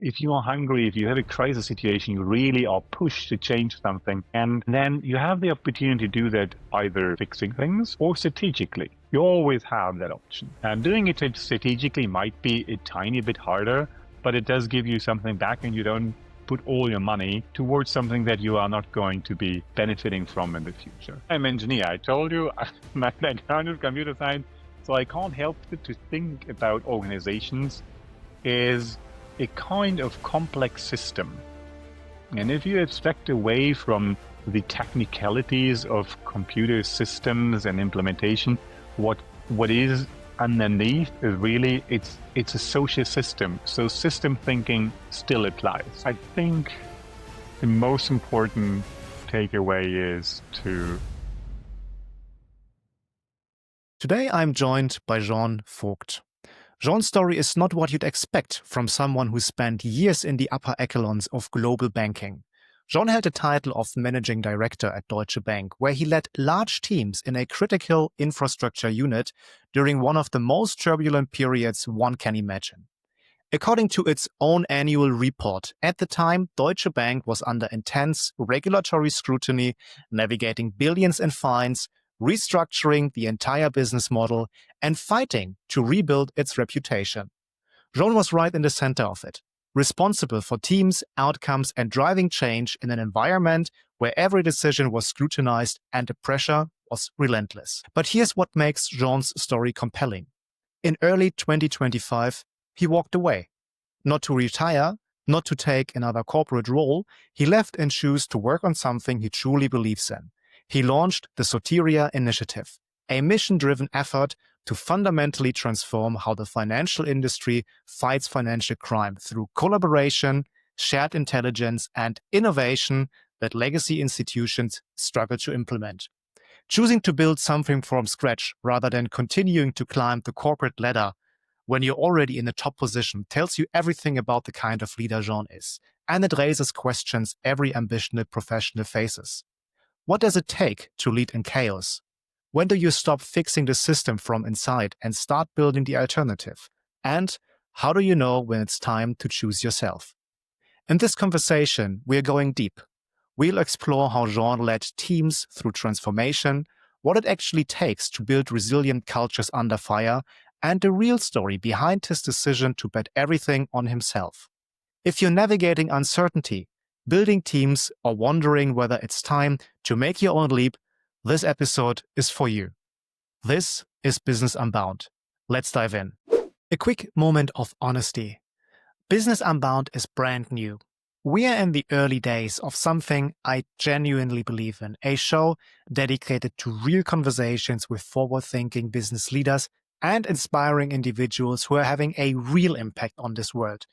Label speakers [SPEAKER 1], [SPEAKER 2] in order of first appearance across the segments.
[SPEAKER 1] if you are hungry, if you have a crisis situation, you really are pushed to change something. And then you have the opportunity to do that either fixing things or strategically. You always have that option. And doing it strategically might be a tiny bit harder, but it does give you something back, and you don't put all your money towards something that you are not going to be benefiting from in the future. I'm an engineer. I told you my background is computer science, so I can't help but to think about organizations as a kind of complex system. And if you abstract away from the technicalities of computer systems and implementation, what is underneath is really it's a social system. So system thinking still applies. I think the most important takeaway is to...
[SPEAKER 2] Today I'm joined by Jean Voigt. Jean's story is not what you'd expect from someone who spent years in the upper echelons of global banking. Jean held the title of Managing Director at Deutsche Bank, where he led large teams in a critical infrastructure unit during one of the most turbulent periods one can imagine. According to its own annual report, at the time, Deutsche Bank was under intense regulatory scrutiny, navigating billions in fines, restructuring the entire business model, and fighting to rebuild its reputation. Jean was right in the center of it, responsible for teams, outcomes, and driving change in an environment where every decision was scrutinized and the pressure was relentless. But here's what makes Jean's story compelling. In early 2025, he walked away. Not to retire, not to take another corporate role, he left and chose to work on something he truly believes in. He launched the Soteria Initiative, a mission-driven effort to fundamentally transform how the financial industry fights financial crime through collaboration, shared intelligence, and innovation that legacy institutions struggle to implement. Choosing to build something from scratch rather than continuing to climb the corporate ladder when you're already in a top position tells you everything about the kind of leader Jean is, and it raises questions every ambitious professional faces. What does it take to lead in chaos? When do you stop fixing the system from inside and start building the alternative? And how do you know when it's time to choose yourself? In this conversation, we're going deep. We'll explore how Jean led teams through transformation, what it actually takes to build resilient cultures under fire, and the real story behind his decision to bet everything on himself. If you're navigating uncertainty, building teams, or wondering whether it's time to make your own leap, this episode is for you. This is Business Unbound. Let's dive in. A quick moment of honesty. Business Unbound is brand new. We are in the early days of something I genuinely believe in, a show dedicated to real conversations with forward-thinking business leaders and inspiring individuals who are having a real impact on this world.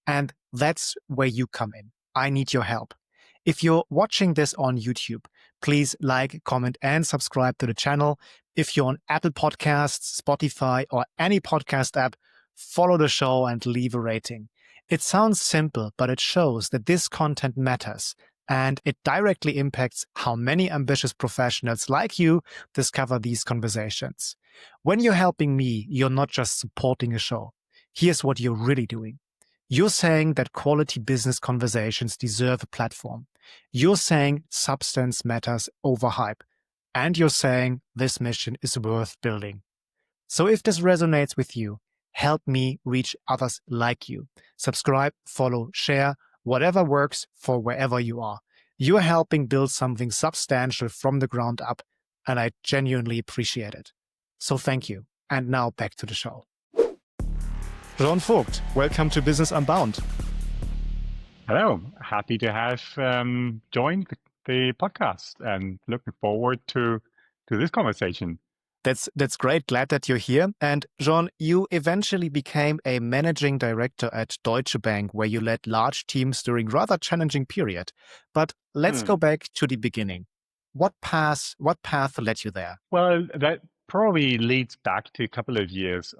[SPEAKER 2] And that's where you come in. I need your help. If you're watching this on YouTube, please like, comment, and subscribe to the channel. If you're on Apple Podcasts, Spotify, or any podcast app, follow the show and leave a rating. It sounds simple, but it shows that this content matters, and it directly impacts how many ambitious professionals like you discover these conversations. When you're helping me, you're not just supporting a show. Here's what you're really doing. You're saying that quality business conversations deserve a platform. You're saying substance matters over hype. And you're saying this mission is worth building. So if this resonates with you, help me reach others like you. Subscribe, follow, share, whatever works for wherever you are. You're helping build something substantial from the ground up, and I genuinely appreciate it. So thank you. And now back to the show. Jean Voigt, welcome to Business Unbound.
[SPEAKER 1] Hello, happy to have joined the podcast and looking forward to this conversation.
[SPEAKER 2] That's great. Glad that you're here. And Jean, you eventually became a managing director at Deutsche Bank, where you led large teams during rather challenging period. But let's go back to the beginning. What path led you there?
[SPEAKER 1] Well, that probably leads back to a couple of years.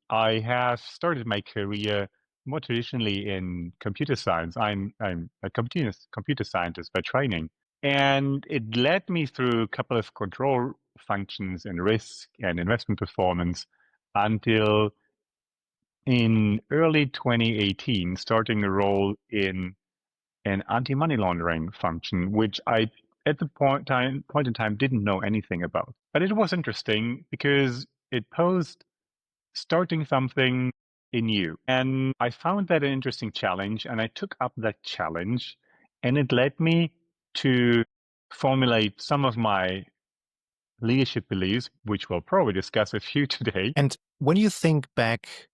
[SPEAKER 1] I have started my career more traditionally in computer science. I'm a computer scientist by training. And it led me through a couple of control functions in risk and investment performance until in early 2018 starting a role in an anti-money laundering function, which I at the point in time didn't know anything about. But it was interesting because it posed starting something new. And I found that an interesting challenge, and I took up that challenge, and it led me to formulate some of my leadership beliefs, which we'll probably discuss a few today.
[SPEAKER 2] And when you think back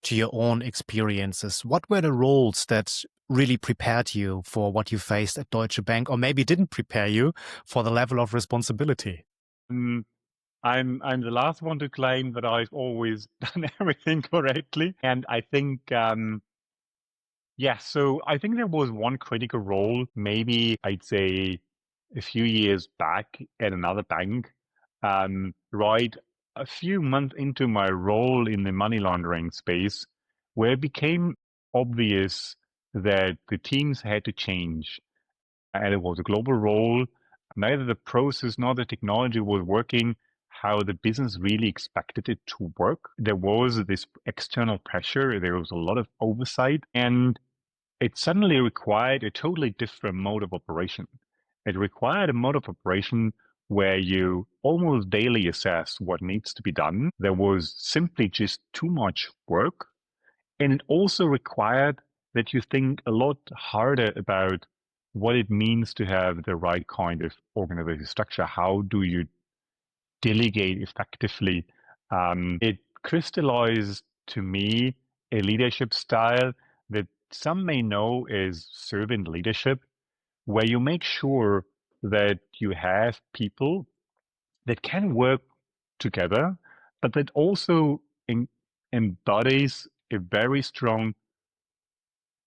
[SPEAKER 2] to your own experiences, what were the roles that really prepared you for what you faced at Deutsche Bank, or maybe didn't prepare you for the level of responsibility?
[SPEAKER 1] I'm the last one to claim that I've always done everything correctly, and I think yeah. So I think there was one critical role, maybe I'd say a few years back at another bank, right a few months into my role in the money laundering space, where it became obvious that the teams had to change. And it was a global role. Neither the process nor the technology was working how the business really expected it to work. There was this external pressure, there was a lot of oversight, and it suddenly required a totally different mode of operation. It required a mode of operation where you almost daily assess what needs to be done. There was simply just too much work. And it also required that you think a lot harder about what it means to have the right kind of organizational structure. How do you delegate effectively? It crystallized to me a leadership style that some may know as servant leadership, where you make sure that you have people that can work together, but that also embodies a very strong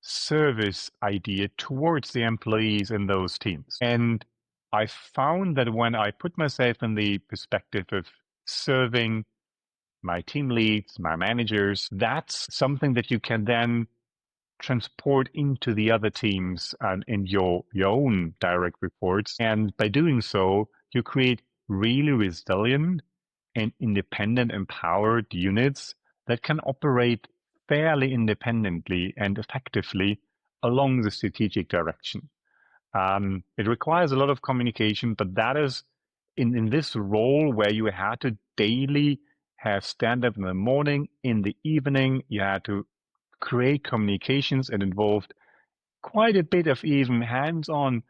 [SPEAKER 1] service idea towards the employees in those teams. And I found that when I put myself in the perspective of serving my team leads, my managers, that's something that you can then transport into the other teams and in your own direct reports. And by doing so, you create really resilient and independent, empowered units that can operate fairly independently and effectively along the strategic direction. It requires a lot of communication, but that is in this role where you had to daily have stand up in the morning, in the evening, you had to create communications. It involved quite a bit of even hands-on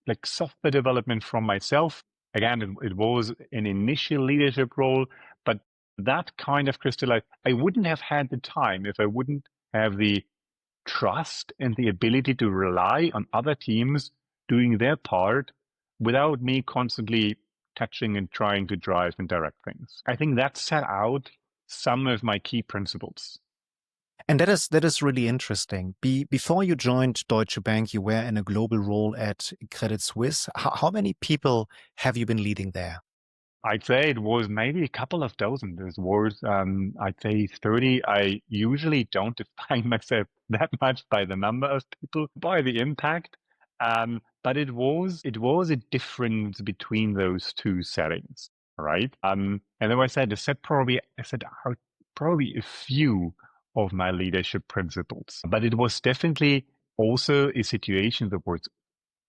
[SPEAKER 1] like software development from myself. Again, it was an initial leadership role, but that kind of crystallized. I wouldn't have had the time if I wouldn't have the trust and the ability to rely on other teams doing their part without me constantly touching and trying to drive and direct things. I think that set out some of my key principles.
[SPEAKER 2] And that is really interesting. Before you joined Deutsche Bank, you were in a global role at Credit Suisse. How many people have you been leading there?
[SPEAKER 1] I'd say it was maybe a couple of dozen. There was, I'd say 30. I usually don't define myself that much by the number of people, by the impact. But it was a difference between those two settings, right? And then I said out probably a few of my leadership principles, but it was definitely also a situation that was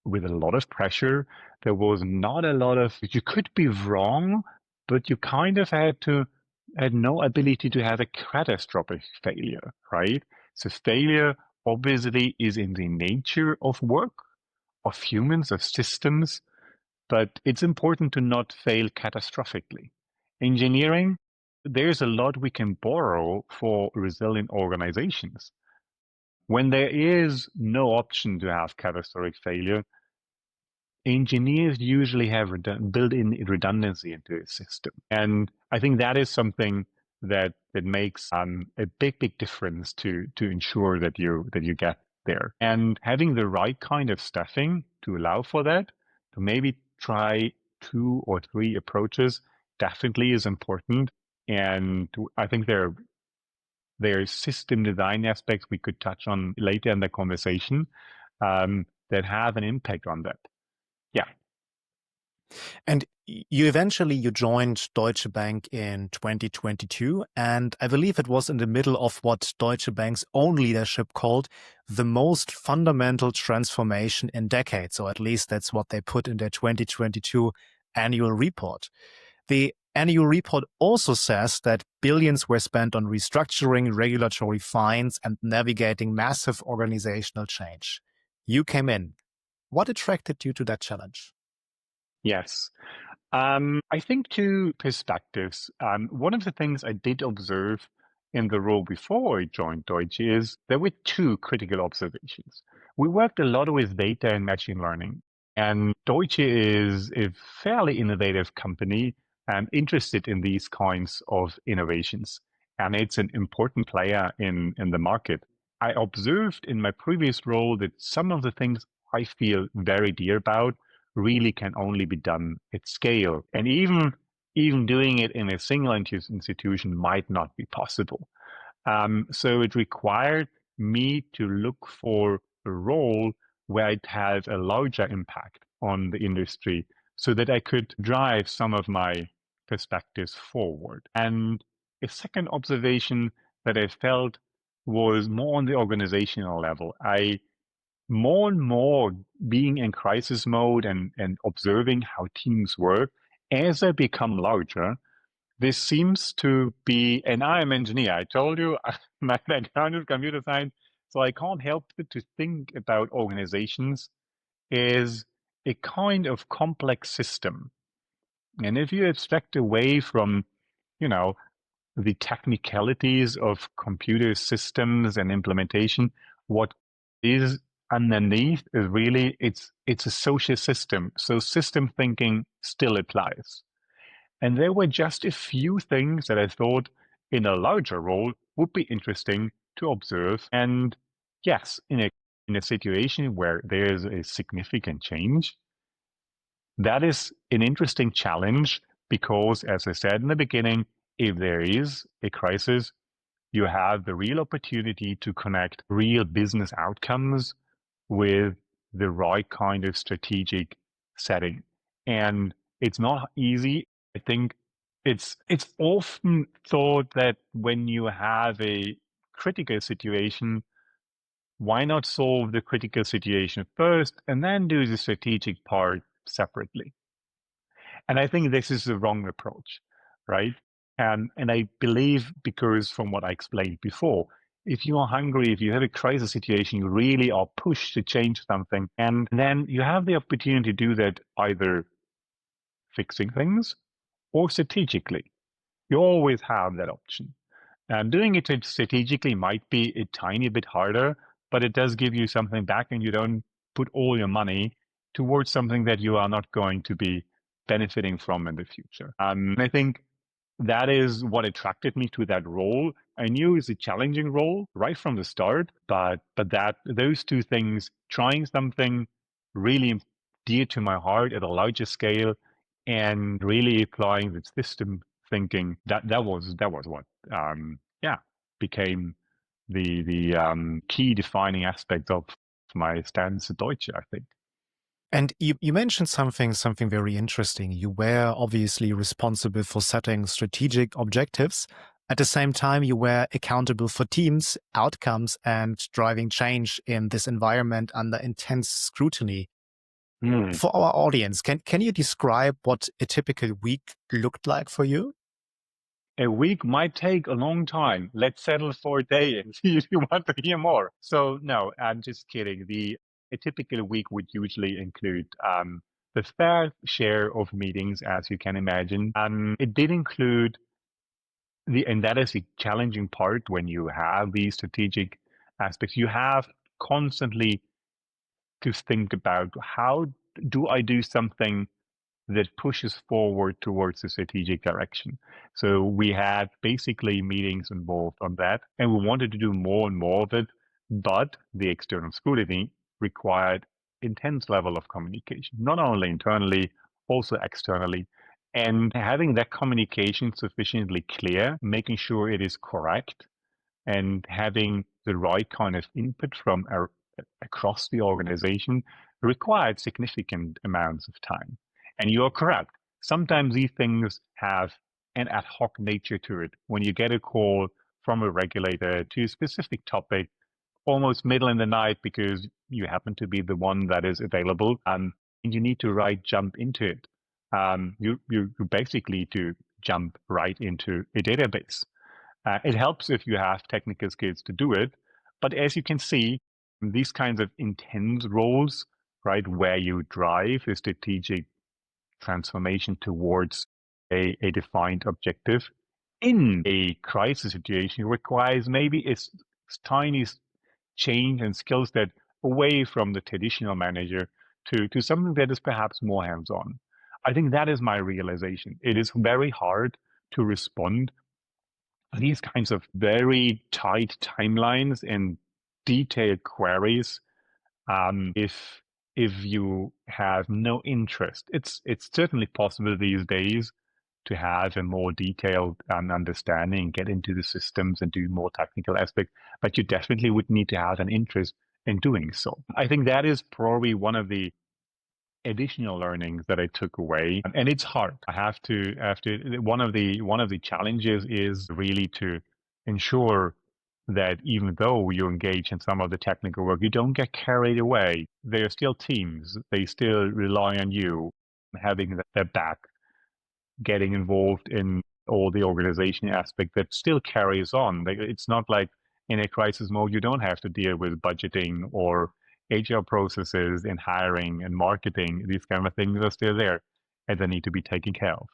[SPEAKER 1] with a lot of pressure. There was not a lot of, you could be wrong, but you kind of had no ability to have a catastrophic failure, right? So failure obviously is in the nature of work, of humans, of systems, but it's important to not fail catastrophically. Engineering, there's a lot we can borrow for resilient organizations. When there is no option to have catastrophic failure, engineers usually have built-in redundancy into a system. And I think that is something that makes a big difference to ensure that you get there. And having the right kind of staffing to allow for that, to maybe try 2 or 3 approaches definitely is important. And I think there are system design aspects we could touch on later in the conversation that have an impact on that. Yeah.
[SPEAKER 2] And you joined Deutsche Bank in 2022, and I believe it was in the middle of what Deutsche Bank's own leadership called the most fundamental transformation in decades, or at least that's what they put in their 2022 annual report. The annual report also says that billions were spent on restructuring, regulatory fines, and navigating massive organizational change. You came in. What attracted you to that challenge?
[SPEAKER 1] Yes. I think two perspectives. One of the things I did observe in the role before I joined Deutsche is there were two critical observations. We worked a lot with data and machine learning, and Deutsche is a fairly innovative company and interested in these kinds of innovations, and it's an important player in the market. I observed in my previous role that some of the things I feel very dear about really can only be done at scale. And even doing it in a single institution might not be possible. So it required me to look for a role where it has a larger impact on the industry so that I could drive some of my perspectives forward. And a second observation that I felt was more on the organizational level. I more and more being in crisis mode and observing how teams work as they become larger, this seems to be, and I am an engineer, I told you, my background is computer science, so I can't help but to think about organizations as a kind of complex system. And if you abstract away from, you know, the technicalities of computer systems and implementation, what is underneath is really it's a social system. So system thinking still applies. And there were just a few things that I thought in a larger role would be interesting to observe. And yes, in a situation where there's a significant change, that is an interesting challenge because, as I said in the beginning, if there is a crisis, you have the real opportunity to connect real business outcomes with the right kind of strategic setting. And it's not easy. I think it's often thought that when you have a critical situation, why not solve the critical situation first and then do the strategic part separately? And I think this is the wrong approach, right? And I believe, because from what I explained before, if you are hungry, if you have a crisis situation, you really are pushed to change something. And then you have the opportunity to do that either fixing things or strategically. You always have that option. And doing it strategically might be a tiny bit harder, but it does give you something back and you don't put all your money towards something that you are not going to be benefiting from in the future. I think that is what attracted me to that role. I knew it's a challenging role right from the start, but that those two things, trying something really dear to my heart at a larger scale and really applying the system thinking, that was what became the key defining aspect of my stance at Deutsche, I think.
[SPEAKER 2] And you mentioned something very interesting. You were obviously responsible for setting strategic objectives. At the same time, you were accountable for teams, outcomes, and driving change in this environment under intense scrutiny. For our audience, can you describe what a typical week looked like for you?
[SPEAKER 1] A week might take a long time. Let's settle for a day and see if you want to hear more. So no, I'm just kidding. A typical week would usually include the fair share of meetings, as you can imagine. It did include and that is the challenging part when you have these strategic aspects. You have constantly to think about, how do I do something that pushes forward towards the strategic direction? So we had basically meetings involved on that, and we wanted to do more and more of it, but the external scrutiny required intense level of communication, not only internally, also externally. And having that communication sufficiently clear, making sure it is correct, and having the right kind of input from across the organization required significant amounts of time. And you're correct. Sometimes these things have an ad hoc nature to it. When you get a call from a regulator to a specific topic, almost middle in the night because you happen to be the one that is available, and you need to jump into it. You basically to jump right into a database. It helps if you have technical skills to do it, but as you can see, these kinds of intense roles, right, where you drive a strategic transformation towards a defined objective in a crisis situation requires maybe a tiny change and skill set away from the traditional manager to something that is perhaps more hands-on. I think that is my realization. It is very hard to respond to these kinds of very tight timelines and detailed queries if you have no interest. It's certainly possible these days to have a more detailed understanding, get into the systems and do more technical aspects, but you definitely would need to have an interest in doing so. I think that is probably one of the additional learnings that I took away, and it's hard. I have to one of the challenges is really to ensure that even though you engage in some of the technical work, you don't get carried away. They are still teams. They still rely on you having their back, getting involved in all the organization aspect that still carries on. It's not like in a crisis mode, you don't have to deal with budgeting or HR processes and hiring and marketing. These kind of things are still there and they need to be taken care of.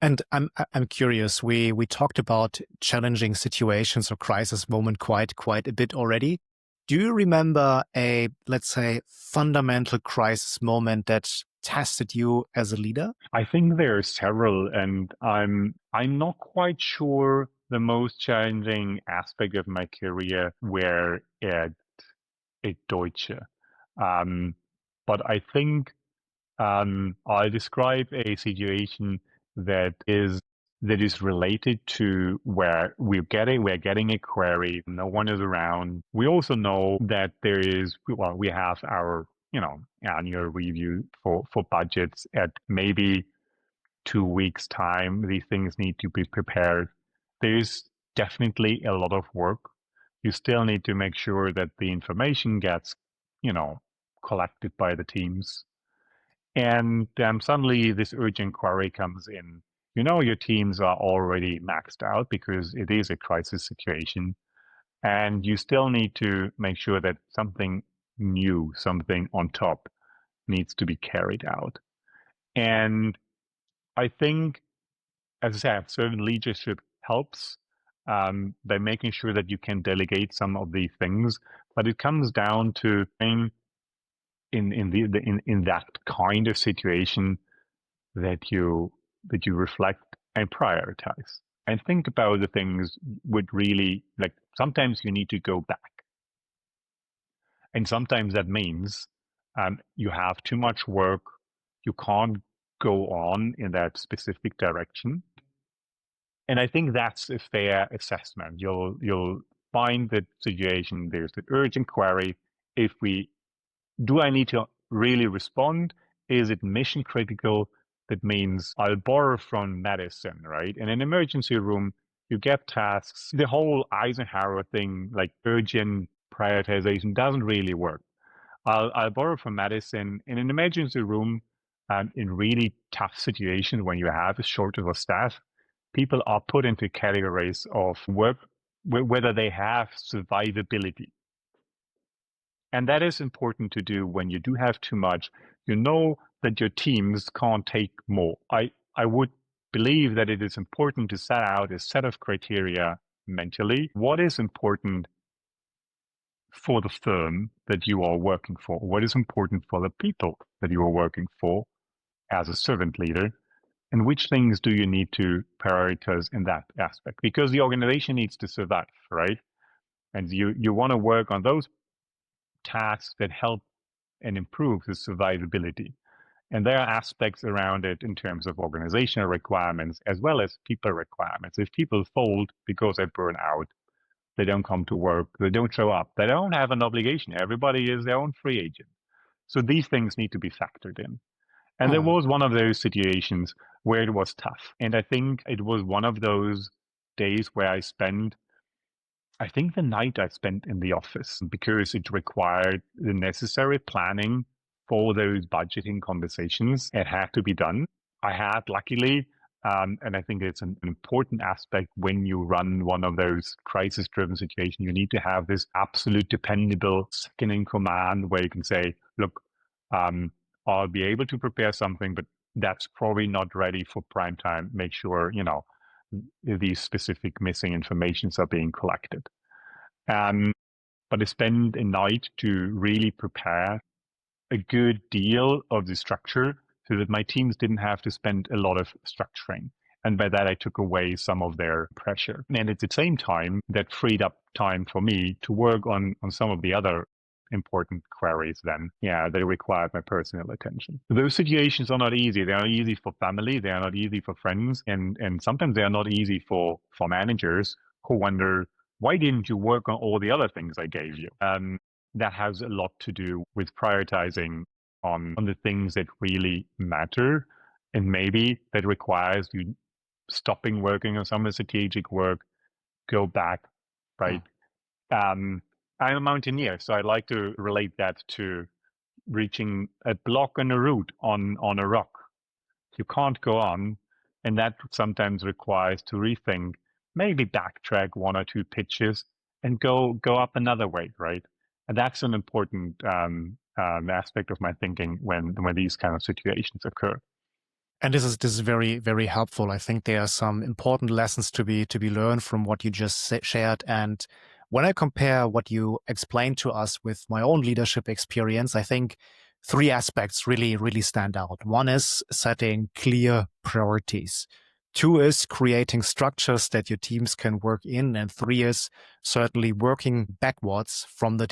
[SPEAKER 2] And I'm curious. We talked about challenging situations or crisis moment quite a bit already. Do you remember a, let's say, fundamental crisis moment that tested you as a leader?
[SPEAKER 1] I think there are several, and I'm not quite sure the most challenging aspect of my career were at Deutsche. But I think I'll describe a situation that is related to where we're getting a query, no one is around. We also know that we have our annual review for budgets at maybe 2 weeks time. These things need to be prepared. There's definitely a lot of work. You still need to make sure that the information gets collected by the teams. And suddenly this urgent query comes in. Your teams are already maxed out because it is a crisis situation. And you still need to make sure that something new, something on top needs to be carried out. And I think, as I said, servant leadership helps by making sure that you can delegate some of these things. But it comes down to in that kind of situation that you reflect and prioritize and think about the things would really, like, sometimes you need to go back, and sometimes that means you have too much work, you can't go on in that specific direction, and I think that's a fair assessment. You'll find the situation, there's the urgent query. Do I need to really respond? Is it mission critical? That means I'll borrow from medicine, right? In an emergency room, you get tasks. The whole Eisenhower thing, like urgent prioritization, doesn't really work. I'll borrow from medicine. In an emergency room, in really tough situations when you have a shortage of staff, people are put into categories of work, whether they have survivability. And that is important to do when you do have too much. You know that your teams can't take more. I would believe that it is important to set out a set of criteria mentally. What is important for the firm that you are working for? What is important for the people that you are working for as a servant leader? And which things do you need to prioritize in that aspect? Because the organization needs to survive, right? And you want to work on those tasks that help and improve the survivability. And there are aspects around it in terms of organizational requirements as well as people requirements. If people fold because they burn out, they don't come to work, they don't show up, they don't have an obligation. Everybody is their own free agent. So these things need to be factored in. And there was one of those situations where it was tough. And I think it was one of those days where I think the night I spent in the office, because it required the necessary planning for those budgeting conversations. It had to be done. I had, luckily, and I think it's an important aspect when you run one of those crisis-driven situations, you need to have this absolute dependable second in command where you can say, look, I'll be able to prepare something, but that's probably not ready for prime time. Make sure, these specific missing informations are being collected. But I spent a night to really prepare a good deal of the structure so that my teams didn't have to spend a lot of structuring. And by that, I took away some of their pressure. And at the same time, that freed up time for me to work on some of the other important queries then. Yeah, they required my personal attention. Those situations are not easy. They are not easy for family. They are not easy for friends. And sometimes they are not easy for managers who wonder, why didn't you work on all the other things I gave you? That has a lot to do with prioritizing on the things that really matter. And maybe that requires you stopping working on some of the strategic work, go back, right? I'm a mountaineer, so I like to relate that to reaching a block on a route on a rock. You can't go on, and that sometimes requires to rethink, maybe backtrack one or two pitches and go up another way, right? And that's an important aspect of my thinking when these kind of situations occur.
[SPEAKER 2] And this is very, very helpful. I think there are some important lessons to be learned from what you just shared. And when I compare what you explained to us with my own leadership experience, I think three aspects really, really stand out. One is setting clear priorities. Two is creating structures that your teams can work in. And three is certainly working backwards from the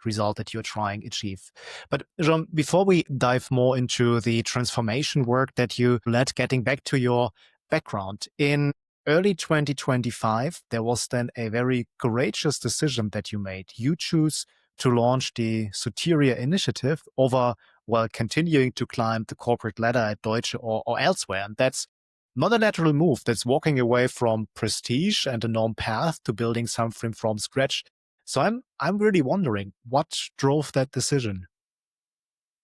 [SPEAKER 2] result that you're trying to achieve. But Jean, before we dive more into the transformation work that you led, getting back to your background, in early 2025, there was then a very courageous decision that you made. You choose to launch the Soteria Initiative over, well, continuing to climb the corporate ladder at Deutsche or elsewhere. And that's not a lateral move. That's walking away from prestige and a known path to building something from scratch. So I'm really wondering, what drove that decision?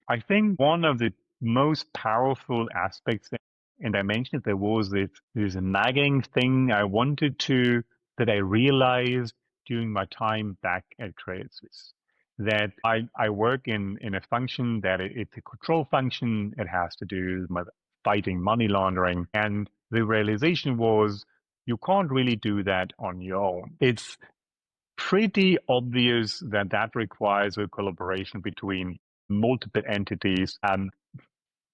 [SPEAKER 1] I think one of the most powerful aspects, and I mentioned there was this nagging thing that I realized during my time back at Credit Suisse, that I work in a function that it's a control function. It has to do with fighting money laundering. And the realization was you can't really do that on your own. It's pretty obvious that requires a collaboration between multiple entities. And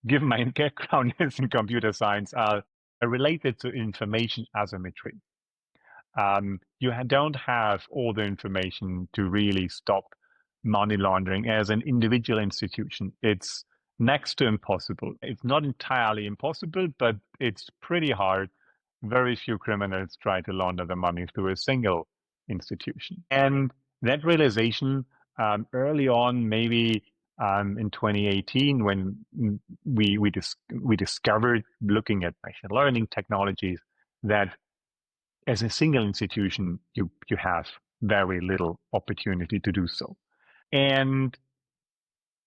[SPEAKER 1] given my background is in computer science, related to information asymmetry. You don't have all the information to really stop money laundering as an individual institution. It's next to impossible. It's not entirely impossible, but it's pretty hard. Very few criminals try to launder the money through a single institution. And that realization early on, maybe in 2018, when we discovered, looking at machine learning technologies, that as a single institution, you have very little opportunity to do so. And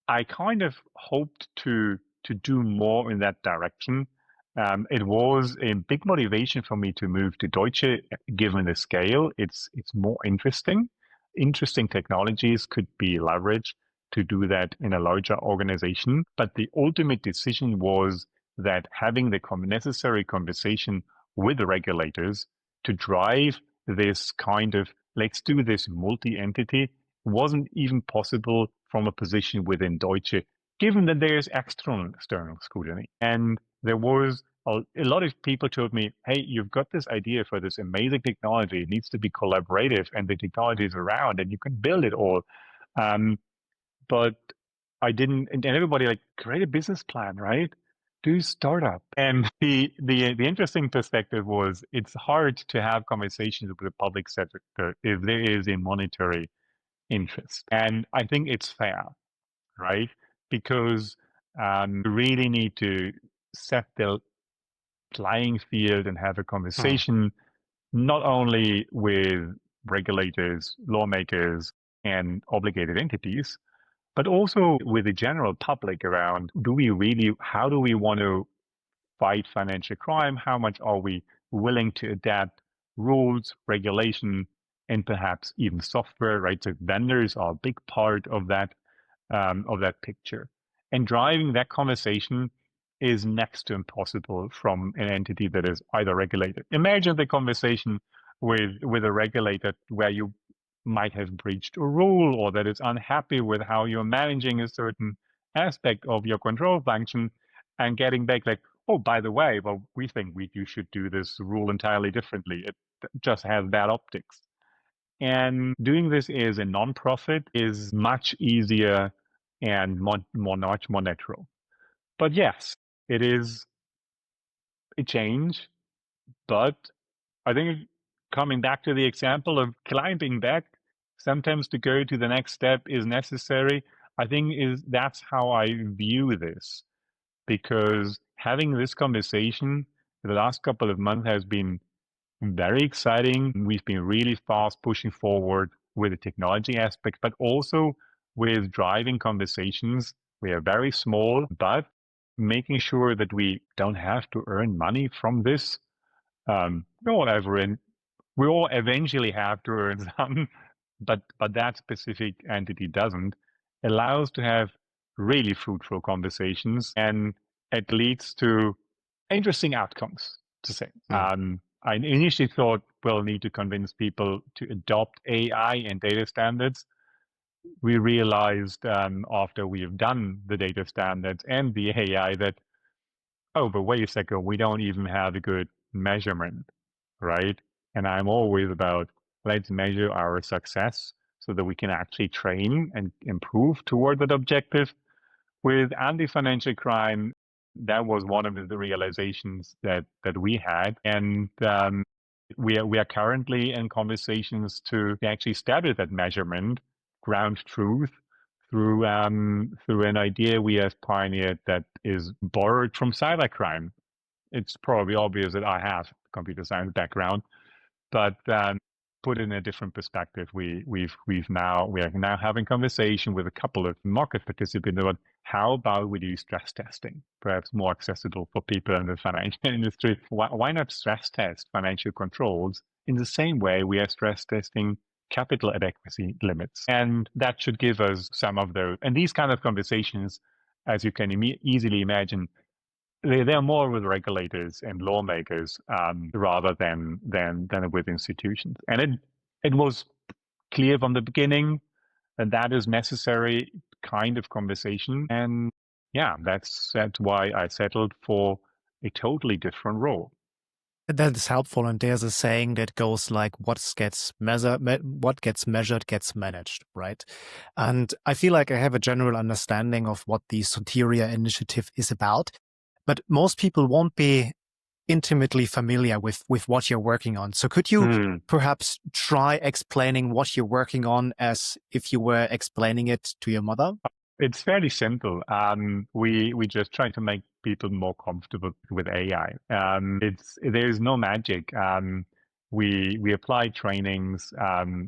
[SPEAKER 1] I kind of hoped to do more in that direction. It was a big motivation for me to move to Deutsche, given the scale. It's more interesting. Interesting technologies could be leveraged to do that in a larger organization. But the ultimate decision was that having the necessary conversation with the regulators to drive this kind of, let's do this multi-entity, wasn't even possible from a position within Deutsche, given that there's external scrutiny. And there was a lot of people told me, hey, you've got this idea for this amazing technology. It needs to be collaborative, and the technology is around, and you can build it all. But I didn't, and everybody like, create a business plan, right? Do startup. And the interesting perspective was, it's hard to have conversations with the public sector if there is a monetary interest. And I think it's fair, right? Because You really need to set the playing field and have a conversation not only with regulators, lawmakers, and obligated entities, but also with the general public around how do we want to fight financial crime? How much are we willing to adapt rules, regulation, and perhaps even software, right? So vendors are a big part of that picture. And driving that conversation is next to impossible from an entity that is either regulated. Imagine the conversation with a regulator where you might have breached a rule or that is unhappy with how you're managing a certain aspect of your control function and getting back like, oh, by the way, well, we think you should do this rule entirely differently. It just has bad optics. And doing this as a non-profit is much easier and much more natural. But yes, it is a change. But I think coming back to the example of climbing back, sometimes to go to the next step is necessary. I think that's how I view this, because having this conversation the last couple of months has been very exciting. We've been really fast pushing forward with the technology aspect, but also with driving conversations. We are very small, but making sure that we don't have to earn money from this. We all eventually have to earn some, but that specific entity doesn't. Allows to have really fruitful conversations, and it leads to interesting outcomes, to say. I initially thought we'll need to convince people to adopt AI and data standards. We realized after we have done the data standards and the AI that, oh, but wait a second, we don't even have a good measurement, right? And I'm always about, let's measure our success so that we can actually train and improve toward that objective. With anti-financial crime, that was one of the realizations that we had. And we are currently in conversations to actually establish that measurement, ground truth, through an idea we have pioneered that is borrowed from cybercrime. It's probably obvious that I have a computer science background, but put in a different perspective, we are now having conversation with a couple of market participants about how about we do stress testing, perhaps more accessible for people in the financial industry. Why not stress test financial controls in the same way we are stress testing capital adequacy limits? And that should give us some of those. And these kind of conversations, as you can easily imagine, they're more with regulators and lawmakers rather than with institutions. And it was clear from the beginning that is necessary kind of conversation. And yeah, that's why I settled for a totally different role.
[SPEAKER 2] That is helpful. And there's a saying that goes like, what gets measured gets managed, right? And I feel like I have a general understanding of what the Soteria Initiative is about, but most people won't be intimately familiar with what you're working on. So could you perhaps try explaining what you're working on as if you were explaining it to your mother?
[SPEAKER 1] It's fairly simple. We just try to make people more comfortable with AI. There's no magic. We apply trainings.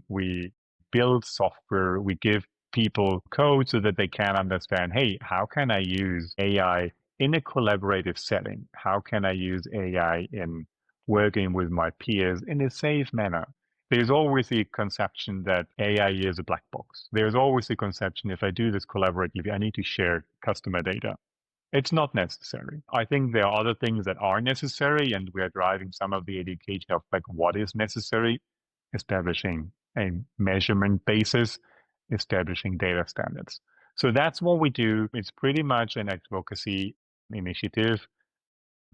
[SPEAKER 1] We build software. We give people code so that they can understand, hey, how can I use AI in a collaborative setting? How can I use AI in working with my peers in a safe manner? There's always the conception that AI is a black box. There's always the conception if I do this collaboratively, I need to share customer data. It's not necessary. I think there are other things that are necessary, and we are driving some of the education of like what is necessary, establishing a measurement basis, establishing data standards. So that's what we do. It's pretty much an advocacy initiative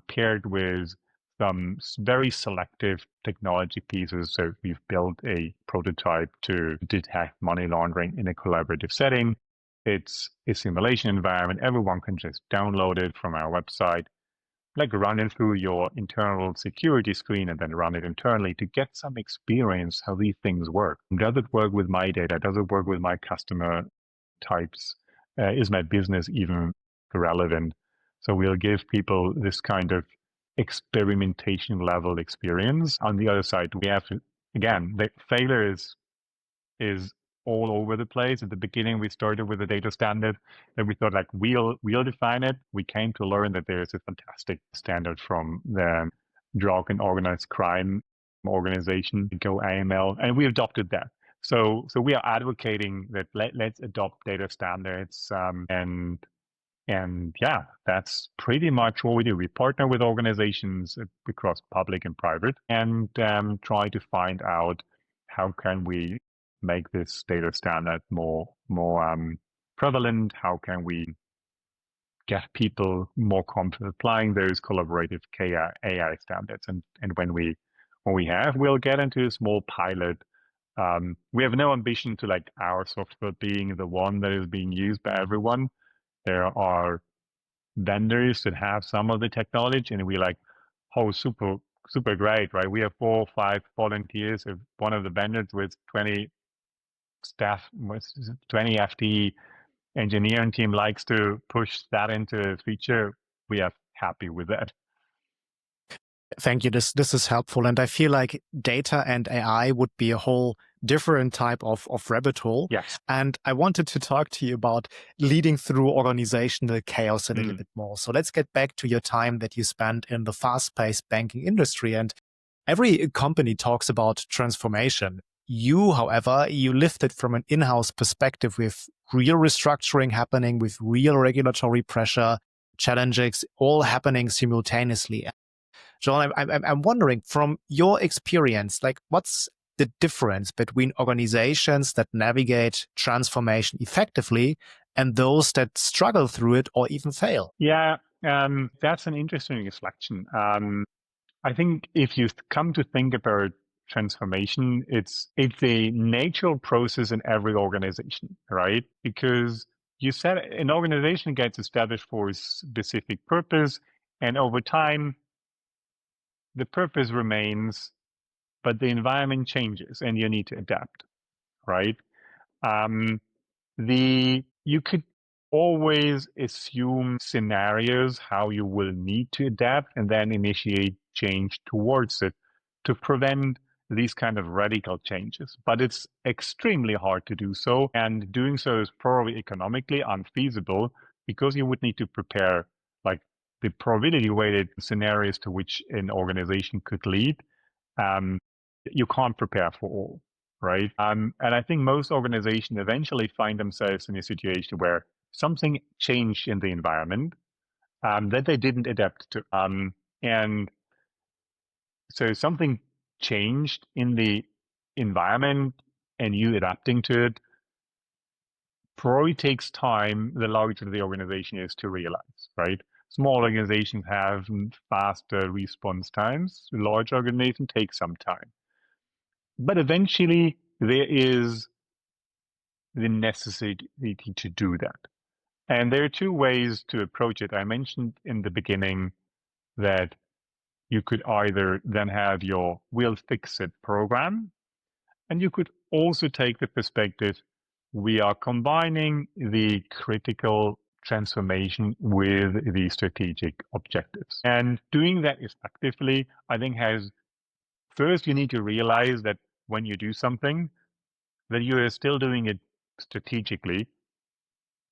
[SPEAKER 1] paired with some very selective technology pieces. So we've built a prototype to detect money laundering in a collaborative setting. It's a simulation environment. Everyone can just download it from our website, like run it through your internal security screen and then run it internally to get some experience how these things work. Does it work with my data? Does it work with my customer types? Is my business even irrelevant. So we'll give people this kind of experimentation level experience. On the other side, we have to, again, the failure is all over the place. At the beginning, we started with a data standard that we thought like we'll define it. We came to learn that there's a fantastic standard from the drug and organized crime organization, 𝐞𝐻𝐦𝐬, and we adopted that. So we are advocating that let's adopt data standards, and yeah, that's pretty much what we do. We partner with organizations across public and private, and try to find out how can we make this data standard more prevalent. How can we get people more confident applying those collaborative AI standards? And when we have, we'll get into a small pilot. We have no ambition to like our software being the one that is being used by everyone. There are vendors that have some of the technology, and we like, oh, super great, right? We have 4 or 5 volunteers. If one of the vendors with 20 staff, 20 FTE engineering team likes to push that into a feature, we are happy with that.
[SPEAKER 2] Thank you. This is helpful. And I feel like data and AI would be a whole different type of rabbit hole.
[SPEAKER 1] Yes.
[SPEAKER 2] And I wanted to talk to you about leading through organizational chaos a little bit more. So let's get back to your time that you spent in the fast-paced banking industry. And every company talks about transformation. You, however, you lived it from an in-house perspective with real restructuring happening, with real regulatory pressure, challenges all happening simultaneously. John, I'm wondering, from your experience, like what's the difference between organizations that navigate transformation effectively and those that struggle through it or even fail?
[SPEAKER 1] Yeah, that's an interesting reflection. I think if you come to think about transformation, it's a natural process in every organization, right? Because you said an organization gets established for a specific purpose, and over time, the purpose remains, but the environment changes and you need to adapt, right? You could always assume scenarios how you will need to adapt and then initiate change towards it to prevent these kind of radical changes. But it's extremely hard to do so, and doing so is probably economically unfeasible because you would need to prepare like the probability weighted scenarios to which an organization could lead. You can't prepare for all, right? And I think most organizations eventually find themselves in a situation where something changed in the environment that they didn't adapt to. And so something changed in the environment and you adapting to it probably takes time the larger the organization is to realize, right? Small organizations have faster response times. Large organizations take some time. But eventually there is the necessity to do that. And there are 2 ways to approach it. I mentioned in the beginning that you could either then have your we'll fix it program, and you could also take the perspective we are combining the critical transformation with the strategic objectives. And doing that effectively, I think first you need to realize that when you do something, that you are still doing it strategically,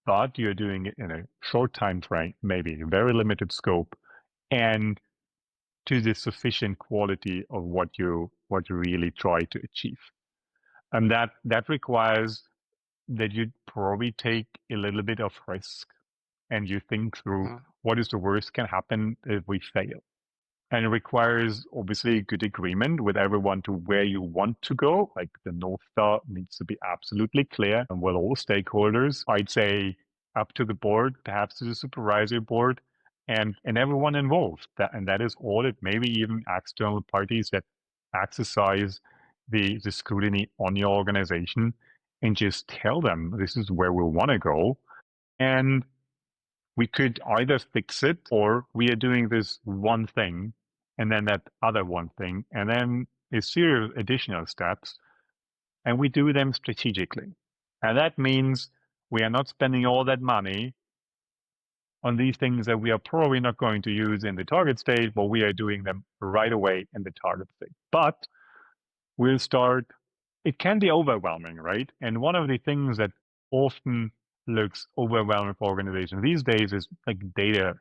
[SPEAKER 1] but you're doing it in a short time frame, maybe a very limited scope, and to the sufficient quality of what you really try to achieve. And that requires that you probably take a little bit of risk and you think through what is the worst can happen if we fail. And it requires obviously good agreement with everyone to where you want to go. Like the North Star needs to be absolutely clear and with all stakeholders. I'd say up to the board, perhaps to the supervisory board, and everyone involved. That is audit, maybe even external parties that exercise the scrutiny on your organization and just tell them this is where we want to go. And we could either fix it or we are doing this one thing and then that other one thing, and then a series of additional steps, and we do them strategically. And that means we are not spending all that money on these things that we are probably not going to use in the target state, but we are doing them right away in the target state. But we'll start, it can be overwhelming, right? And one of the things that often looks overwhelming for organizations these days is like data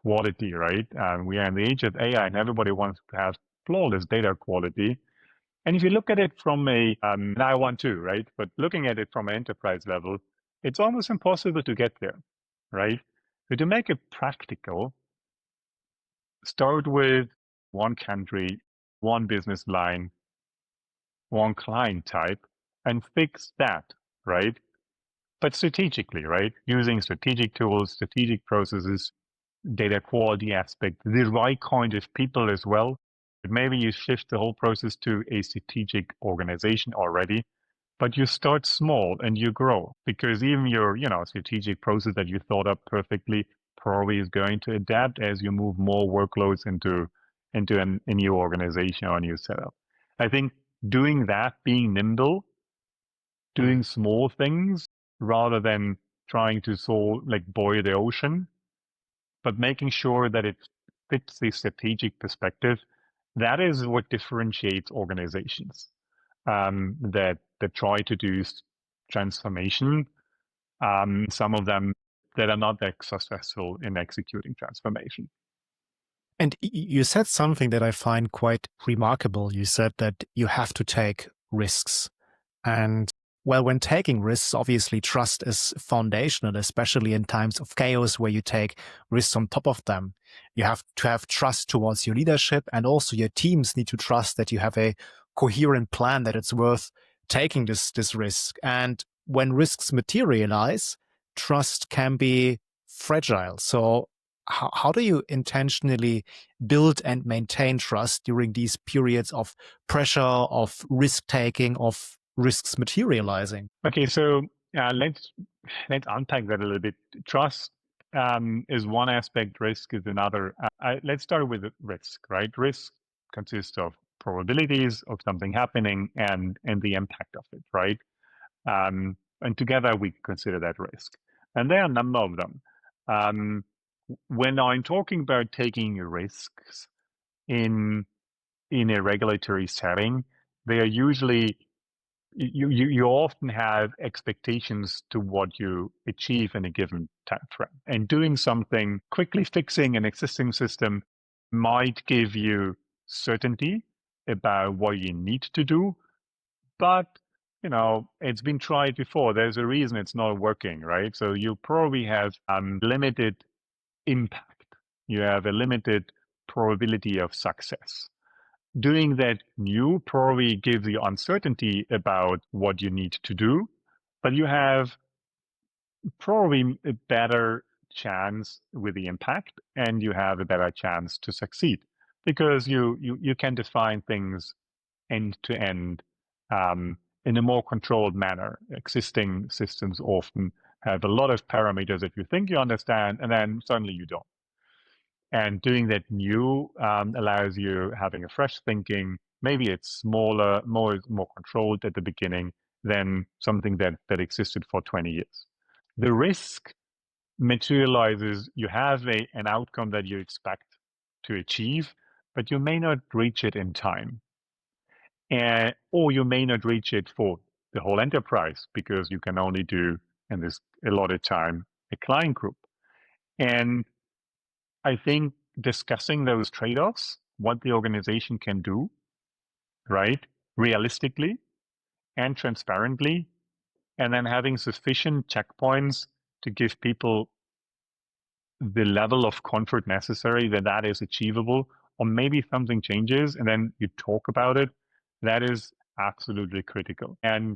[SPEAKER 1] quality, right? We are in the age of AI and everybody wants to have flawless data quality. And if you look at it from and I want to, right? But looking at it from an enterprise level, it's almost impossible to get there, right? So to make it practical, start with one country, one business line, one client type, and fix that, right? But strategically, right? Using strategic tools, strategic processes, data quality aspect, the right kind of people as well. But maybe you shift the whole process to a strategic organization already, but you start small and you grow because even your, strategic process that you thought up perfectly probably is going to adapt as you move more workloads into a new organization or a new setup. I think doing that, being nimble, doing small things rather than trying to boil the ocean, but making sure that it fits the strategic perspective, that is what differentiates organizations that try to do transformation. Some of them that are not that successful in executing transformation.
[SPEAKER 2] And you said something that I find quite remarkable. You said that you have to take risks. And well, when taking risks, obviously trust is foundational, especially in times of chaos where you take risks on top of them. You have to have trust towards your leadership, and also your teams need to trust that you have a coherent plan, that it's worth taking this risk. And when risks materialize, trust can be fragile. So how do you intentionally build and maintain trust during these periods of pressure, of risk taking, of risks materializing?
[SPEAKER 1] Okay, so let's unpack that a little bit. Trust is one aspect, risk is another. Let's start with risk, right? Risk consists of probabilities of something happening and the impact of it, right? And together we consider that risk. And there are a number of them. When I'm talking about taking risks in a regulatory setting, they are usually you often have expectations to what you achieve in a given time frame. And doing something, quickly fixing an existing system might give you certainty about what you need to do, but it's been tried before. There's a reason it's not working, right? So you probably have limited impact. You have a limited probability of success. Doing that new probably gives you uncertainty about what you need to do, but you have probably a better chance with the impact, and you have a better chance to succeed because you can define things end to end in a more controlled manner. Existing systems often have a lot of parameters that you think you understand, and then suddenly you don't. And doing that new allows you having a fresh thinking. Maybe it's smaller, more controlled at the beginning than something that existed for 20 years. The risk materializes, you have an outcome that you expect to achieve, but you may not reach it in time. Or you may not reach it for the whole enterprise because you can only do, in this allotted time, a client group. And I think discussing those trade-offs, what the organization can do, right, realistically and transparently, and then having sufficient checkpoints to give people the level of comfort necessary that is achievable, or maybe something changes and then you talk about it, that is absolutely critical. And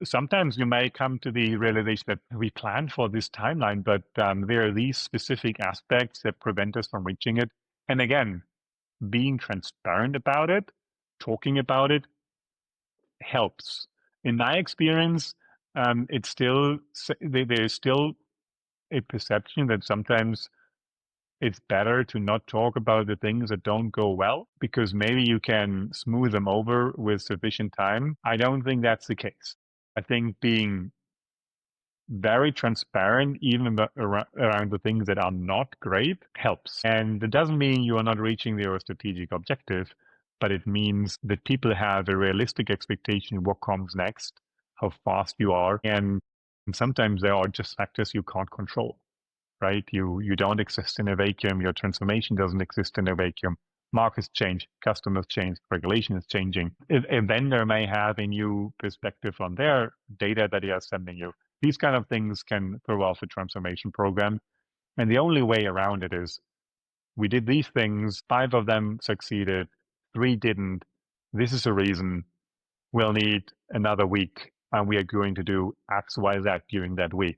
[SPEAKER 1] sometimes you may come to the realization that we planned for this timeline, but there are these specific aspects that prevent us from reaching it. And again, being transparent about it, talking about it helps. In my experience, there's still a perception that sometimes it's better to not talk about the things that don't go well because maybe you can smooth them over with sufficient time. I don't think that's the case. I think being very transparent, even around the things that are not great, helps. And it doesn't mean you are not reaching your strategic objective, but it means that people have a realistic expectation of what comes next, how fast you are. And sometimes there are just factors you can't control, right? You don't exist in a vacuum. Your transformation doesn't exist in a vacuum. Markets change, customers change, regulation is changing. A vendor may have a new perspective on their data that they are sending you. These kind of things can throw off a transformation program. And the only way around it is we did these things, 5 of them succeeded, 3 didn't. This is a reason. We'll need another week, and we are going to do X, Y, Z during that week.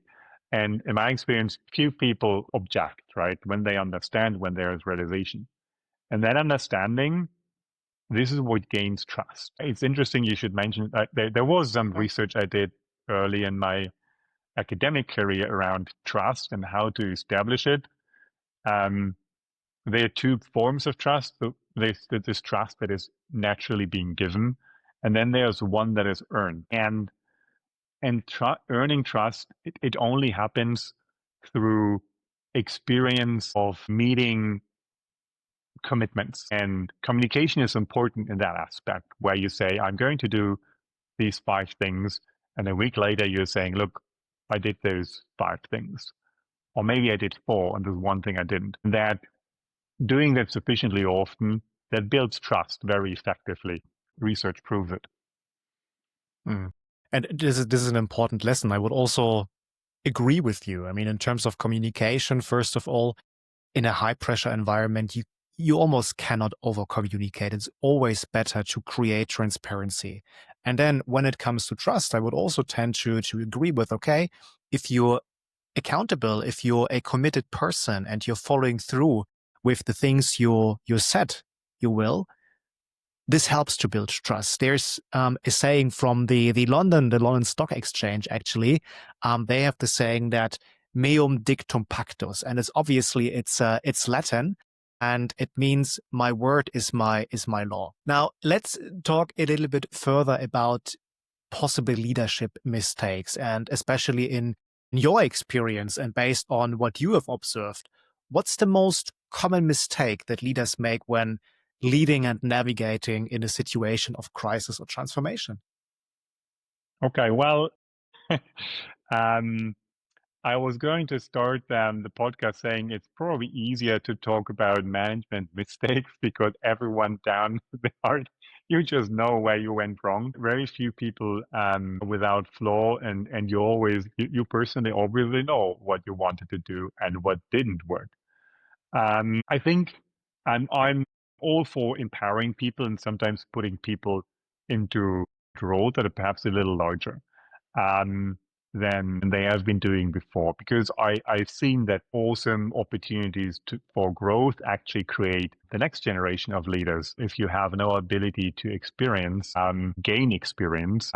[SPEAKER 1] And in my experience, few people object, right? When they understand, when there is realization. And that understanding, this is what gains trust. It's interesting you should mention, there was some research I did early in my academic career around trust and how to establish it. There are 2 forms of trust. There's this trust that is naturally being given, and then there's one that is earned. And earning trust, it only happens through experience of meeting commitments. And communication is important in that aspect, where you say, I'm going to do these 5 things. And a week later, you're saying, look, I did those 5 things. Or maybe I did 4, and there's one thing I didn't. That doing that sufficiently often, that builds trust very effectively. Research proves it.
[SPEAKER 2] And this is an important lesson. I would also agree with you. I mean, in terms of communication, first of all, in a high pressure environment, you almost cannot over communicate. It's always better to create transparency. And then when it comes to trust, I would also tend to agree with, okay, if you're accountable, if you're a committed person and you're following through with the things you said you will, this helps to build trust. There's a saying from the London Stock Exchange, actually. They have the saying that meum dictum pactus, and it's Latin, and it means my word is my law. Now let's talk a little bit further about possible leadership mistakes, and especially in your experience and based on what you have observed, what's the most common mistake that leaders make when leading and navigating in a situation of crisis or transformation?
[SPEAKER 1] Okay, well, I was going to start the podcast saying it's probably easier to talk about management mistakes because everyone down the heart, you just know where you went wrong. Very few people without flaw, and you personally obviously know what you wanted to do and what didn't work. I think I'm all for empowering people and sometimes putting people into roles that are perhaps a little larger than they have been doing before, because I've seen that awesome opportunities for growth actually create the next generation of leaders. If you have no ability to gain experience,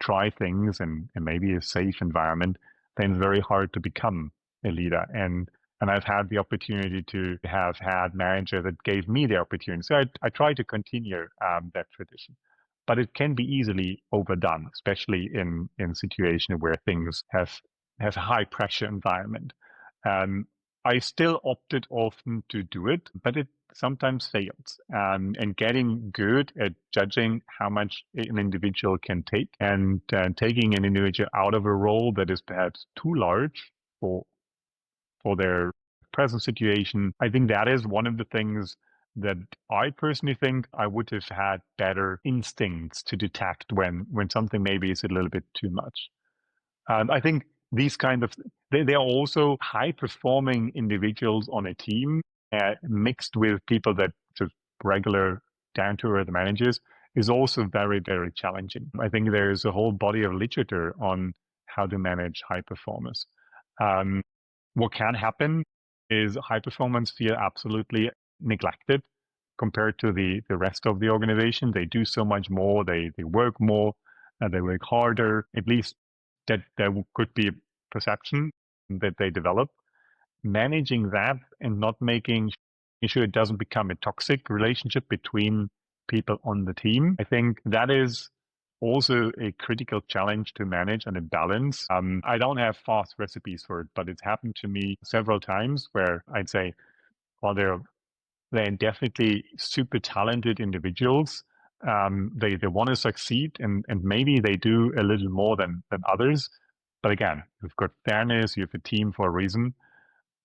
[SPEAKER 1] try things and maybe a safe environment, then it's very hard to become a leader. And I've had the opportunity to have had managers that gave me the opportunity. So I try to continue that tradition. But it can be easily overdone, especially in situations where things have a high pressure environment. I still opted often to do it, but it sometimes fails. And getting good at judging how much an individual can take and taking an individual out of a role that is perhaps too large for their present situation. I think that is one of the things that I personally think I would have had better instincts to detect when something maybe is a little bit too much. I think these they are also high performing individuals on a team mixed with people that just regular down to earth managers is also very, very challenging. I think there is a whole body of literature on how to manage high performers. What can happen is high performance feel absolutely neglected compared to the rest of the organization. They do so much more, they work more, they work harder. At least that there could be a perception that they develop. Managing that and not making sure it doesn't become a toxic relationship between people on the team, I think that is also a critical challenge to manage and a balance. I don't have fast recipes for it, but it's happened to me several times where I'd say, well, they're definitely super talented individuals. They want to succeed, and maybe they do a little more than others. But again, you've got fairness, you have a team for a reason,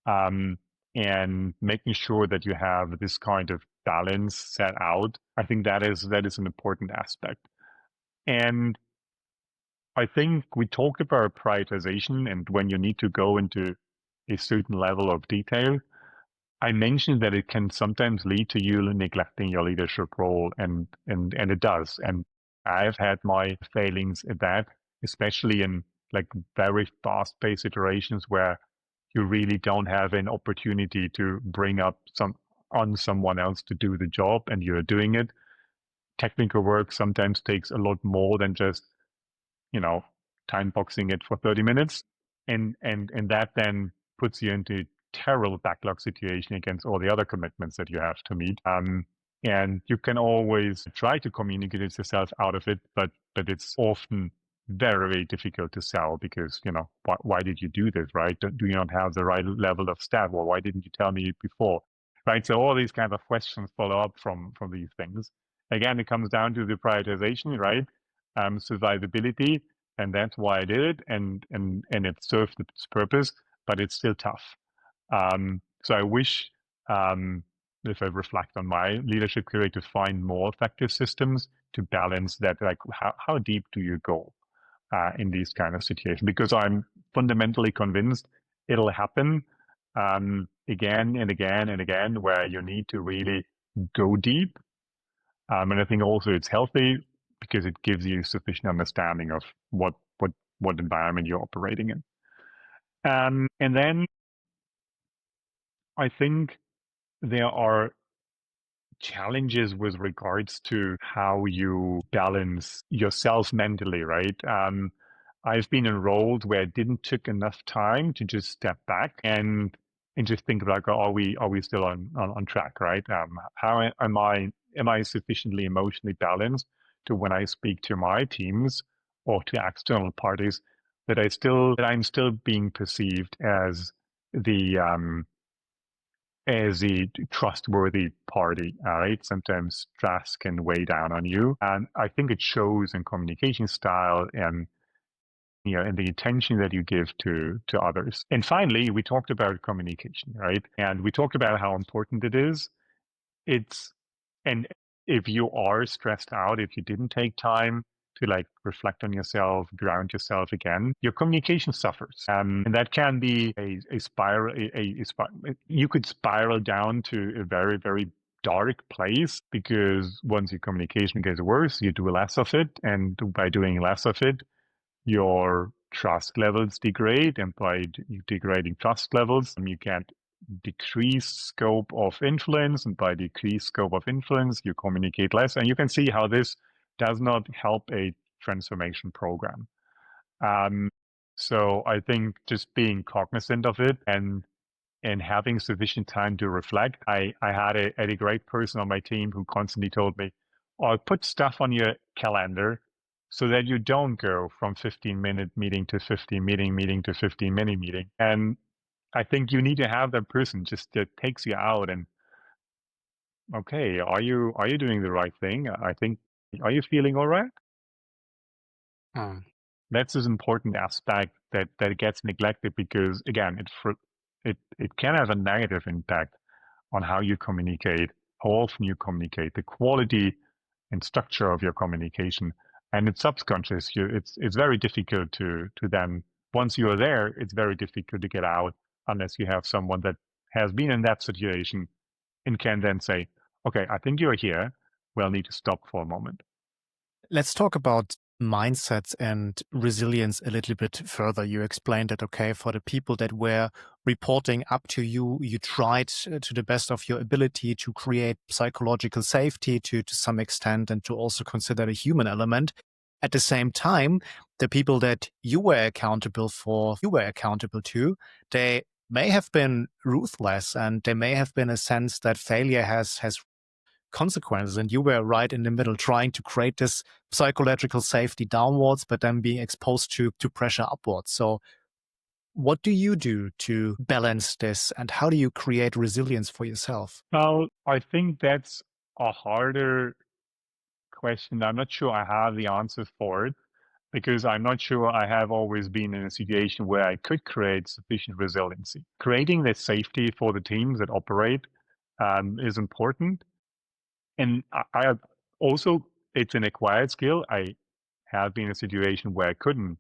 [SPEAKER 1] and making sure that you have this kind of balance set out. I think that is an important aspect. And I think we talked about prioritization and when you need to go into a certain level of detail. I mentioned that it can sometimes lead to you neglecting your leadership role, and it does. And I've had my failings at that, especially in like very fast-paced iterations where you really don't have an opportunity to bring up someone else to do the job, and you're doing it. Technical work sometimes takes a lot more than just, time boxing it for 30 minutes. And that then puts you into a terrible backlog situation against all the other commitments that you have to meet. And you can always try to communicate yourself out of it, but it's often very, very difficult to sell because, why did you do this, right? Do you not have the right level of staff? Or why didn't you tell me before? Right? So all these kinds of questions follow up from these things. Again, it comes down to the prioritization, right? Survivability, and that's why I did it, and it served its purpose, but it's still tough. So I wish, if I reflect on my leadership career, to find more effective systems to balance that. Like, how deep do you go in these kind of situations? Because I'm fundamentally convinced it'll happen again and again and again, where you need to really go deep. And I think also it's healthy because it gives you sufficient understanding of what environment you're operating in. And then I think there are challenges with regards to how you balance yourself mentally, right? I've been enrolled where it didn't took enough time to just step back and just think about, are we still on track, right? How am I sufficiently emotionally balanced to when I speak to my teams or to external parties that I'm still being perceived as the trustworthy party, right? Sometimes stress can weigh down on you. And I think it shows in communication style and, and the attention that you give to others. And finally, we talked about communication, right? And we talked about how important it is. And if you are stressed out, if you didn't take time to reflect on yourself, ground yourself again, your communication suffers. And that can be a spiral. You could spiral down to a very, very dark place, because once your communication gets worse, you do less of it. And by doing less of it, your trust levels degrade. And by degrading trust levels, you get decreased scope of influence, and by decreased scope of influence, you communicate less. And you can see how this does not help a transformation program. So I think just being cognizant of it and having sufficient time to reflect. I had a great person on my team who constantly told me, "Oh, put stuff on your calendar so that you don't go from 15-minute meeting to 15-meeting to 15-minute meeting." And I think you need to have that person just that takes you out and, okay, are you doing the right thing? Are you feeling all right? That's an important aspect that gets neglected, because again, it can have a negative impact on how you communicate, how often you communicate, the quality and structure of your communication, and it's subconscious. It's very difficult to then, once you are there, it's very difficult to get out unless you have someone that has been in that situation and can then say, "Okay, I think you're here. We'll need to stop for a moment."
[SPEAKER 2] Let's talk about mindsets and resilience a little bit further. You explained that, okay, for the people that were reporting up to you, you tried to the best of your ability to create psychological safety to some extent, and to also consider the human element. At the same time, the people that you were accountable to, they may have been ruthless, and there may have been a sense that failure has consequences. And you were right in the middle, trying to create this psychological safety downwards, but then being exposed to pressure upwards. So what do you do to balance this, and how do you create resilience for yourself?
[SPEAKER 1] Well, I think that's a harder question. I'm not sure I have the answer for it, because I'm not sure I have always been in a situation where I could create sufficient resiliency. Creating the safety for the teams that operate is important. And I also, it's an acquired skill. I have been in a situation where I couldn't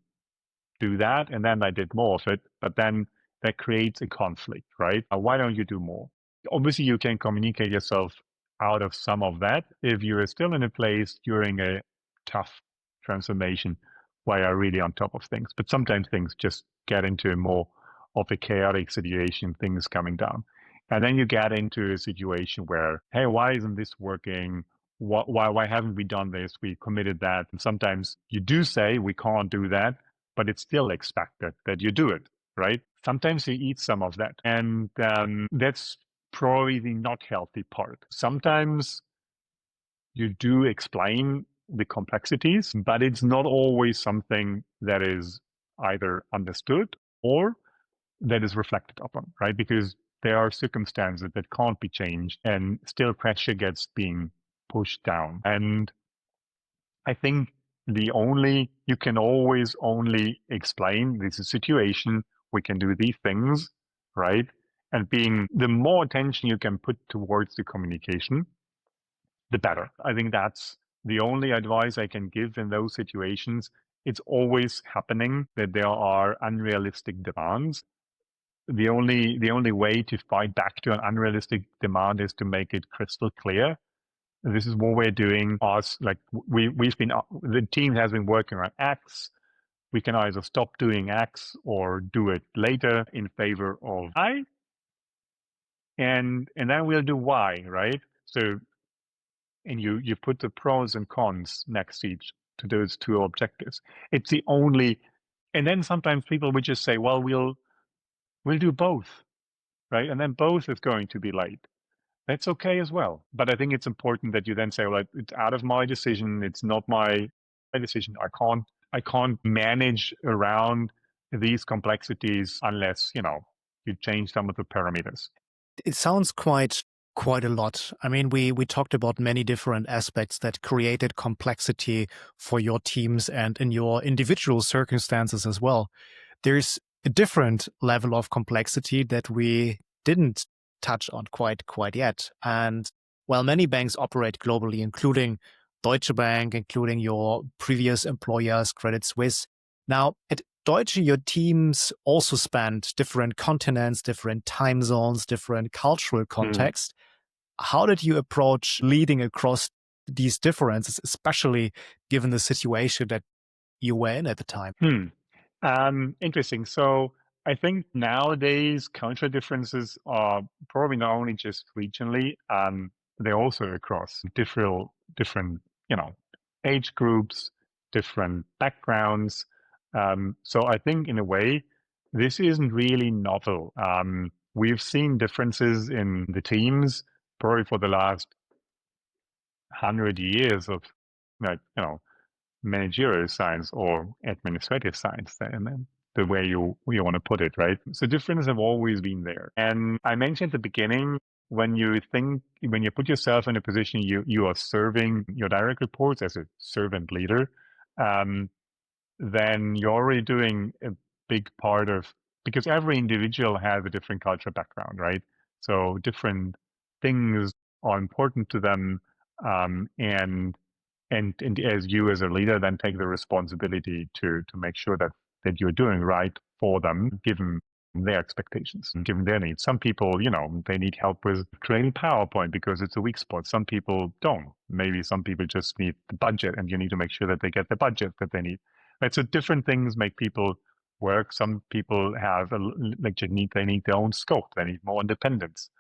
[SPEAKER 1] do that, and then I did more of it, but then that creates a conflict, right? Why don't you do more? Obviously, you can communicate yourself out of some of that if you are still in a place during a tough transformation where you're really on top of things. But sometimes things just get into a more of a chaotic situation, things coming down. And then you get into a situation where, hey, why isn't this working? Why haven't we done this? We committed that. And sometimes you do say we can't do that, but it's still expected that you do it, right? Sometimes you eat some of that. And that's probably the not healthy part. Sometimes you do explain the complexities, but it's not always something that is either understood or that is reflected upon, right? Because there are circumstances that can't be changed and still pressure gets being pushed down. And I think you can always only explain this is a situation, we can do these things, right? And the more attention you can put towards the communication, the better. I think that's the only advice I can give in those situations. It's always happening that there are unrealistic demands. The only way to fight back to an unrealistic demand is to make it crystal clear. This is what we're doing. The team has been working on X. We can either stop doing X or do it later in favor of Y, and then we'll do Y, right? So, and you put the pros and cons next to those two objectives. It's the only, and then sometimes people would just say, well, we'll do both, right? And then both is going to be late. That's okay as well. But I think it's important that you then say, well, it's out of my decision. It's not my decision. I can't manage around these complexities unless, you change some of the parameters.
[SPEAKER 2] It sounds quite a lot. I mean, we talked about many different aspects that created complexity for your teams and in your individual circumstances as well. There's a different level of complexity that we didn't touch on quite yet. And while many banks operate globally, including Deutsche Bank, including your previous employers, Credit Suisse, now at Deutsche, your teams also spanned different continents, different time zones, different cultural contexts. How did you approach leading across these differences, especially given the situation that you were in at the time?
[SPEAKER 1] Interesting. So I think nowadays cultural differences are probably not only just regionally, they're also across different, age groups, different backgrounds. So I think in a way, this isn't really novel. We've seen differences in the teams probably for the last 100 years of, managerial science or administrative science, and the way you want to put it, right? So differences have always been there. And I mentioned at the beginning, when you put yourself in a position you are serving your direct reports as a servant leader, then you're already doing a big part of, because every individual has a different cultural background, right? So different things are important to them, and as you as a leader then take the responsibility to make sure that you're doing right for them, given their expectations, given their needs. Some people, they need help with creating PowerPoint because it's a weak spot. Some people don't. Maybe some people just need the budget, and you need to make sure that they get the budget that they need. Right? So different things make people work. Some people have they need their own scope. They need more independence.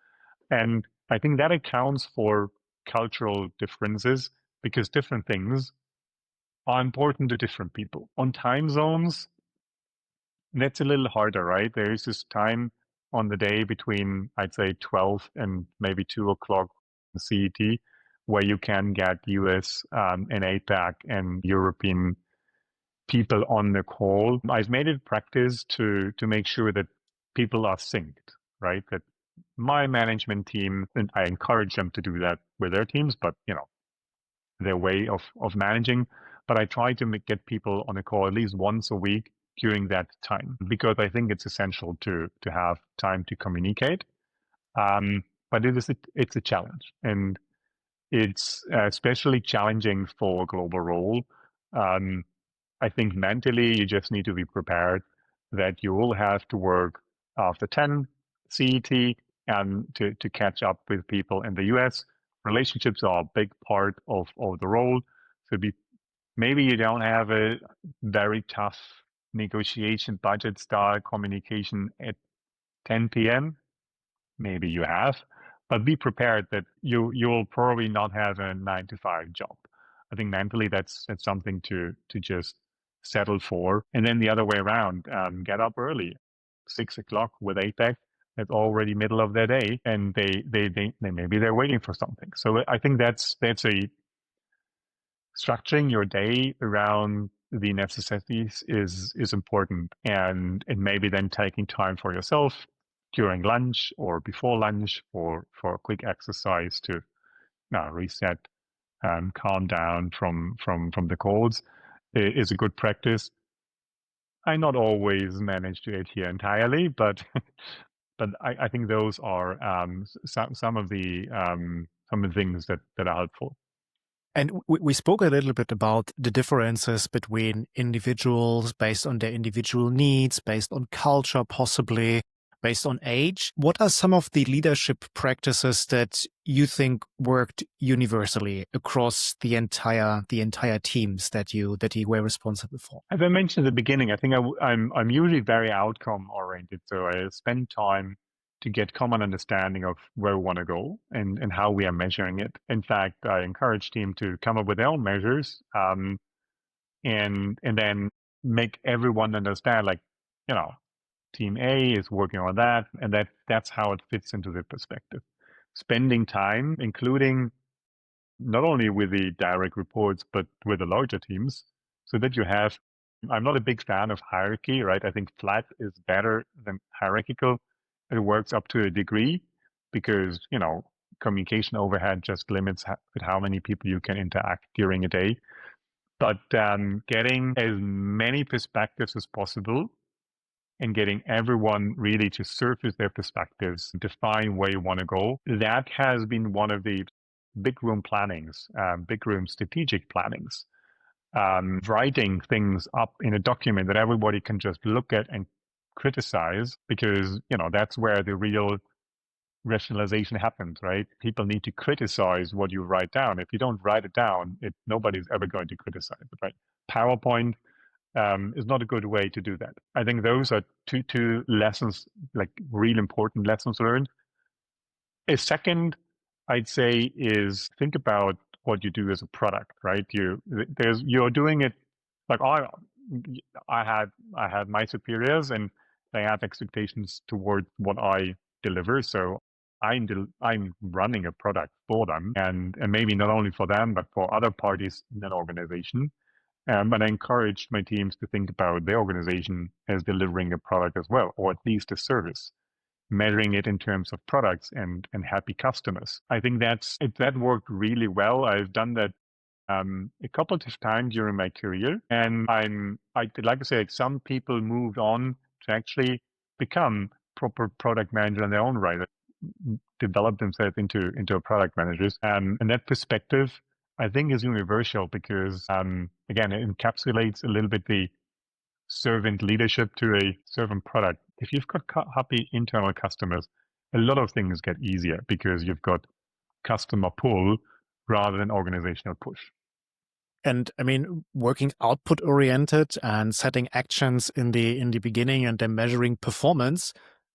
[SPEAKER 1] And I think that accounts for cultural differences, because different things are important to different people. On time zones, that's a little harder, right? There is this time on the day between, I'd say, 12 and maybe 2 o'clock CET, where you can get US and APAC and European people on the call. I've made it a practice to make sure that people are synced, right? That my management team, and I encourage them to do that with their teams, but their way of managing. But I try to get people on a call at least once a week during that time, because I think it's essential to have time to communicate. But it's a challenge, and it's especially challenging for a global role. I think mentally you just need to be prepared that you will have to work after 10 CET and to catch up with people in the US. Relationships are a big part of the role. So maybe you don't have a very tough negotiation budget style communication at 10 p.m. Maybe you have, but be prepared that you'll probably not have a 9-to-5 job. I think mentally that's something to just settle for. And then the other way around, get up early, 6 o'clock with APEC. It's already middle of their day, and they maybe they're waiting for something. So I think that's a structuring your day around the necessities is important, and maybe then taking time for yourself during lunch or before lunch for a quick exercise to reset, calm down from the calls is a good practice. I not always manage to adhere entirely, but I think those are some of the things that are helpful.
[SPEAKER 2] And we spoke a little bit about the differences between individuals based on their individual needs, based on culture, possibly based on age. What are some of the leadership practices that you think worked universally across the entire teams that you were responsible for?
[SPEAKER 1] As I mentioned at the beginning, I think I'm usually very outcome oriented. So I spend time to get common understanding of where we want to go and how we are measuring it. In fact, I encourage team to come up with their own measures, and then make everyone understand, like, Team A is working on that, and that's how it fits into the perspective. Spending time, including not only with the direct reports, but with the larger teams, so that you have, I'm not a big fan of hierarchy, right? I think flat is better than hierarchical. It works up to a degree because, communication overhead just limits with how many people you can interact during a day. But getting as many perspectives as possible and getting everyone really to surface their perspectives, define where you want to go, that has been one of the big room plannings, big room strategic plannings. Writing things up in a document that everybody can just look at and criticize, because that's where the real rationalization happens, right? People need to criticize what you write down. If you don't write it down, nobody's ever going to criticize it, right? PowerPoint is not a good way to do that. I think those are two lessons, like real important lessons learned. A second, I'd say, is think about what you do as a product, right? You're doing it like I had my superiors, and they have expectations toward what I deliver. So I'm running a product for them, and maybe not only for them, but for other parties in an organization. But I encouraged my teams to think about their organization as delivering a product as well, or at least a service, measuring it in terms of products and happy customers. I think that worked really well. I've done that a couple of times during my career, and I'd like to say, like, some people moved on to actually become proper product manager in their own right, develop themselves into a product managers. And that perspective, I think, is universal because, again, it encapsulates a little bit the servant leadership to a servant product. If you've got happy internal customers, a lot of things get easier because you've got customer pull rather than organizational push.
[SPEAKER 2] And I mean, working output oriented and setting actions in the beginning and then measuring performance,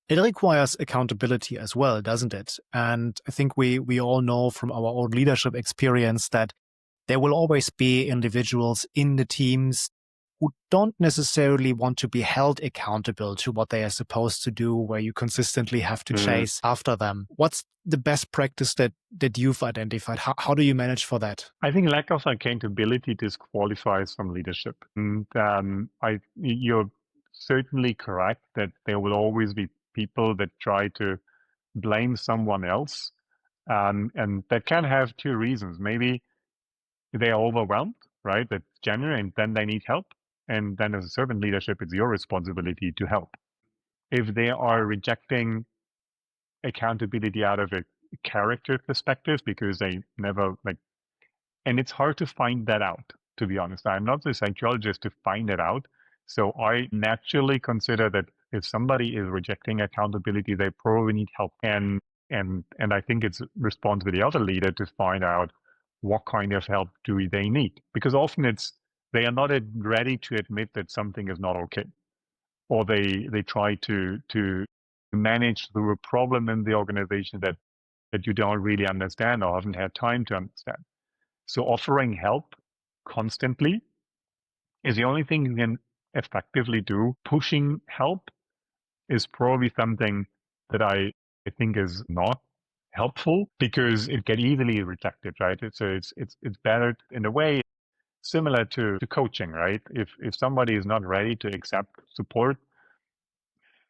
[SPEAKER 2] it requires accountability as well, doesn't it? And I think we all know from our own leadership experience that there will always be individuals in the teams who don't necessarily want to be held accountable to what they are supposed to do, where you consistently have to chase after them. What's the best practice that you've identified? How do you manage for that?
[SPEAKER 1] I think lack of accountability disqualifies from leadership. And you're certainly correct that there will always be people that try to blame someone else. And that can have two reasons. Maybe they are overwhelmed, right? That's genuine, and then they need help. And then as a servant leadership, it's your responsibility to help. If they are rejecting accountability out of a character perspective because they never and it's hard to find that out, to be honest. I'm not the psychologist to find it out. So I naturally consider that if somebody is rejecting accountability, they probably need help. And I think it's responsibility of the leader to find out what kind of help do they need. Because often they are not ready to admit that something is not okay. Or they try to manage through a problem in the organization that you don't really understand or haven't had time to understand. So offering help constantly is the only thing you can effectively do. Pushing help is probably something that I think is not helpful because it get easily rejected, right? So it's better in a way similar to coaching, right? If somebody is not ready to accept support,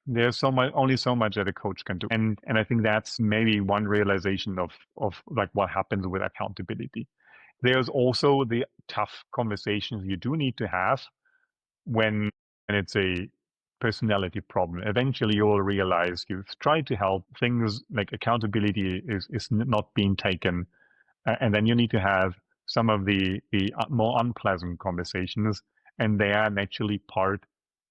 [SPEAKER 1] there's only so much that a coach can do. And I think that's maybe one realization of like what happens with accountability. There's also the tough conversations you do need to have when it's a personality problem. Eventually you'll realize you've tried to help, things like accountability is not being taken. And then you need to have some of the more unpleasant conversations, and they are naturally part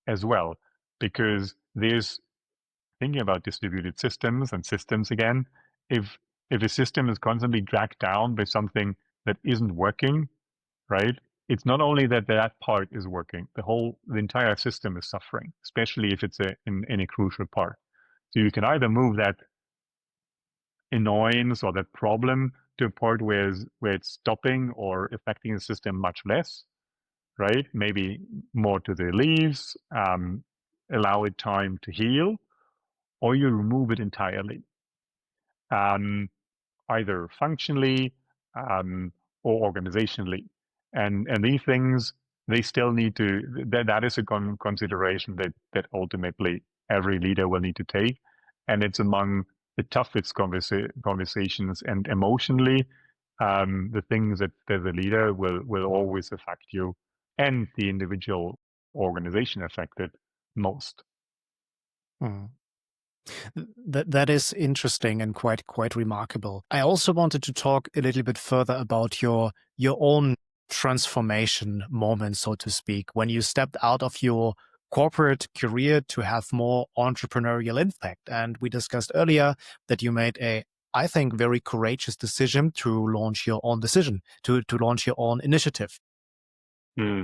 [SPEAKER 1] as well. Because there's, thinking about distributed systems and systems again, if a system is constantly dragged down by something that isn't working, right? It's not only that part is working, the entire system is suffering, especially if it's in a crucial part. So you can either move that annoyance or that problem to a part where it's stopping or affecting the system much less, right? Maybe more to the leaves, allow it time to heal, or you remove it entirely. Either functionally or organizationally. And these things, they still need to, that is a consideration that ultimately every leader will need to take. And it's among the toughest conversations, and emotionally, the things that the leader will always affect you and the individual organization affected most.
[SPEAKER 2] That is interesting and quite remarkable. I also wanted to talk a little bit further about your own transformation moment, so to speak, when you stepped out of your corporate career to have more entrepreneurial impact. And we discussed earlier that you made I think, very courageous decision to launch your own initiative.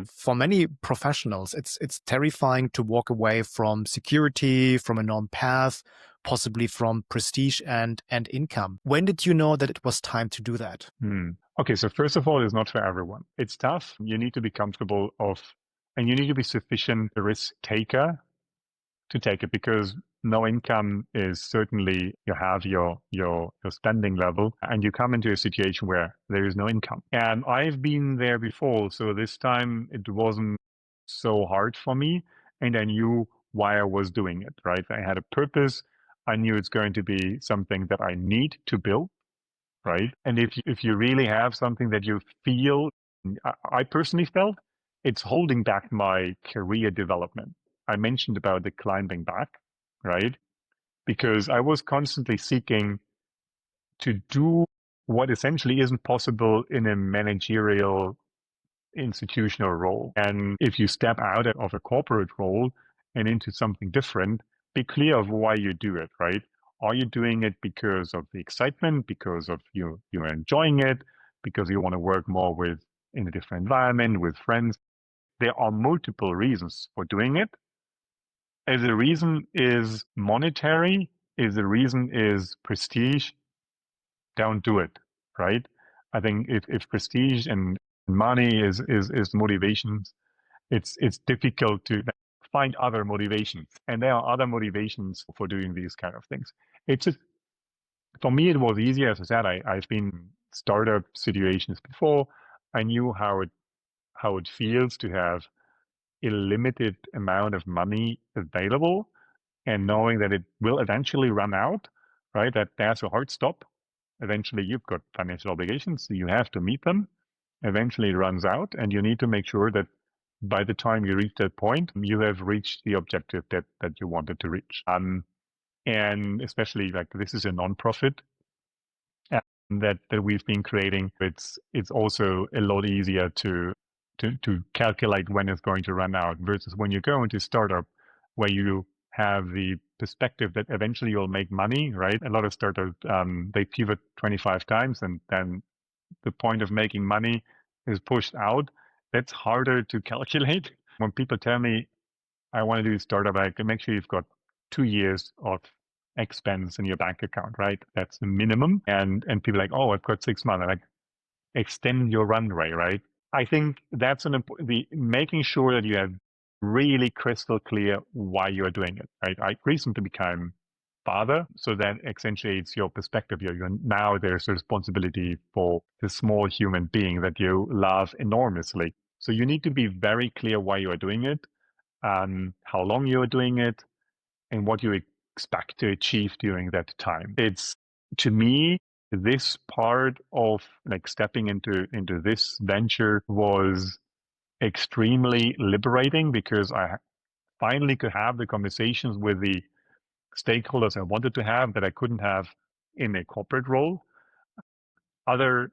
[SPEAKER 2] For many professionals, it's terrifying to walk away from security, from a known path, possibly from prestige and income. When did you know that it was time to do that?
[SPEAKER 1] Okay, so first of all, it's not for everyone. It's tough. You need to be comfortable and you need to be sufficient risk taker to take it, because no income is certainly, you have your spending level and you come into a situation where there is no income. And I've been there before, so this time it wasn't so hard for me, and I knew why I was doing it, right? I had a purpose. I knew it's going to be something that I need to build, right? And if you really have something that you feel, I personally felt, it's holding back my career development. I mentioned about the climbing back, right? Because I was constantly seeking to do what essentially isn't possible in a managerial institutional role. And if you step out of a corporate role and into something different, be clear of why you do it, right? Are you doing it because of the excitement, because of you're enjoying it, because you want to work more in a different environment with friends? There are multiple reasons for doing it. If the reason is monetary, if the reason is prestige, don't do it, right? I think if prestige and money is motivations, it's difficult to find other motivations. And there are other motivations for doing these kind of things. For me, it was easier. As I said, I've been in startup situations before. I knew how it feels to have a limited amount of money available and knowing that it will eventually run out, right? That there's a hard stop. Eventually, you've got financial obligations. So you have to meet them. Eventually, it runs out, and you need to make sure that by the time you reach that point, you have reached the objective that you wanted to reach. And especially like this is a non-profit that we've been creating. It's also a lot easier to calculate when it's going to run out versus when you go into startup where you have the perspective that eventually you'll make money, right? A lot of startups, they pivot 25 times and then the point of making money is pushed out. That's harder to calculate. When people tell me, I want to do a startup, I can make sure you've got 2 years of expense in your bank account, right? That's the minimum. And people are like, oh, I've got 6 months. I'm like, extend your runway, right? I think that's the making sure that you have really crystal clear why you're doing it, right? I recently became father, so that accentuates your perspective. Now there's a responsibility for the small human being that you love enormously. So you need to be very clear why you are doing it, how long you are doing it, and what you expect to achieve during that time. It's, to me, this part of like stepping into this venture was extremely liberating because I finally could have the conversations with the stakeholders I wanted to have that I couldn't have in a corporate role. Other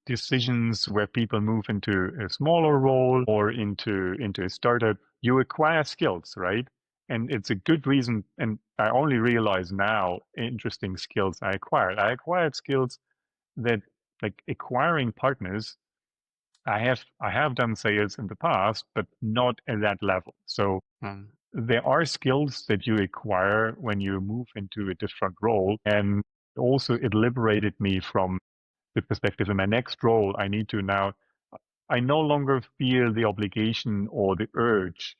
[SPEAKER 1] decisions where people move into a smaller role or into a startup, you acquire skills, right? And it's a good reason. And I only realize now interesting skills I acquired. I acquired skills that, like acquiring partners, I have done sales in the past, but not at that level. So there are skills that you acquire when you move into a different role. And also it liberated me from the perspective in my next role. I no longer feel the obligation or the urge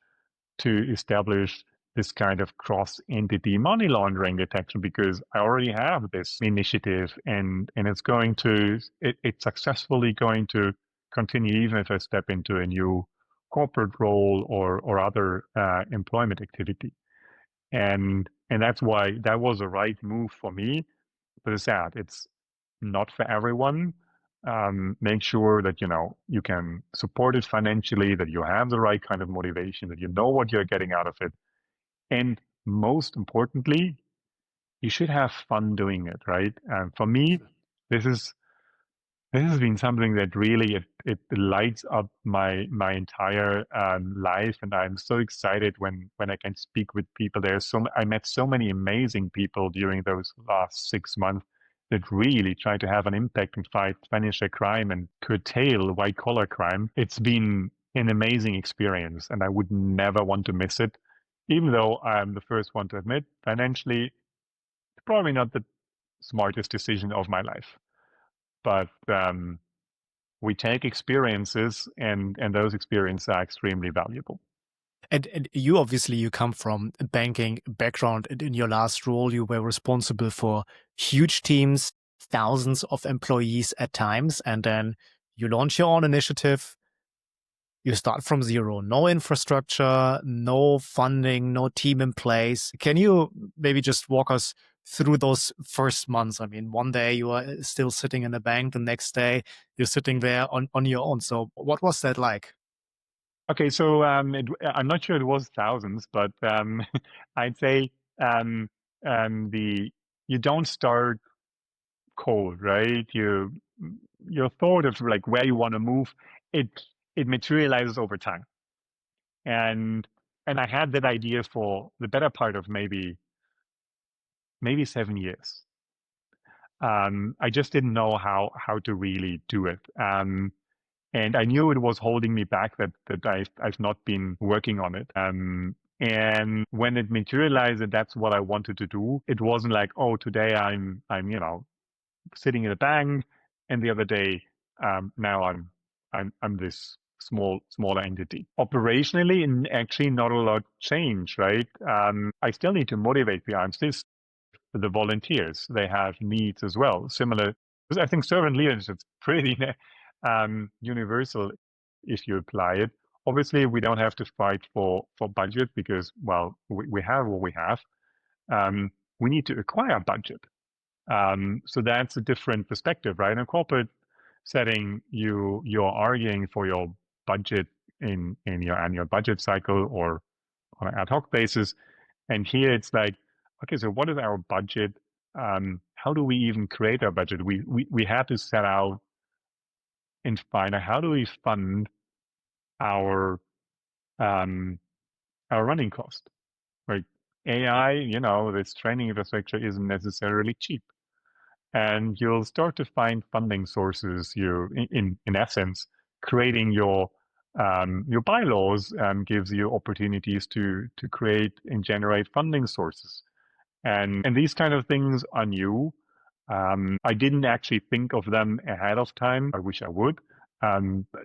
[SPEAKER 1] to establish this kind of cross-entity money laundering detection because I already have this initiative and it's successfully going to continue even if I step into a new corporate role or other employment activity. And that's why that was the right move for me. But it's sad. It's not for everyone. Make sure that you can support it financially, that you have the right kind of motivation, that you know what you're getting out of it, and most importantly, you should have fun doing it, right? For me, this has been something that really it lights up my entire life, and I'm so excited when I can speak with people. I met so many amazing people during those last 6 months that really try to have an impact and fight financial crime and curtail white-collar crime. It's been an amazing experience, and I would never want to miss it, even though I'm the first one to admit, financially, it's probably not the smartest decision of my life. But we take experiences, and those experiences are extremely valuable.
[SPEAKER 2] And you obviously, you come from a banking background, and in your last role, you were responsible for huge teams, thousands of employees at times, and then you launch your own initiative. You start from zero, no infrastructure, no funding, no team in place. Can you maybe just walk us through those first months? I mean, one day you are still sitting in a bank, the next day you're sitting there on your own. So what was that like?
[SPEAKER 1] Okay, so I'm not sure it was thousands, but I'd say you don't start cold, right? Your thought of like where you want to move, it materializes over time. And I had that idea for the better part of maybe 7 years. I just didn't know how to really do it. And I knew it was holding me back that I've not been working on it. And when it materialized that that's what I wanted to do, it wasn't like, oh, today I'm sitting in a bank, and the other day now I'm this smaller entity. Operationally, actually not a lot change, right? I still need to motivate people. I'm still the volunteers. They have needs as well. Similar, because I think servant leadership is pretty universal if you apply it. Obviously, we don't have to fight for budget because, well, we have what we have. We need to acquire budget. So that's a different perspective, right? In a corporate setting, you're arguing for your budget in your annual budget cycle or on an ad hoc basis. And here it's like, okay, so what is our budget? How do we even create our budget? We have to set out and find out how do we fund our running cost, right? AI, this training infrastructure isn't necessarily cheap. And you'll start to find funding sources. In essence, creating your bylaws gives you opportunities to create and generate funding sources, and these kind of things are new. I didn't actually think of them ahead of time. I wish I would.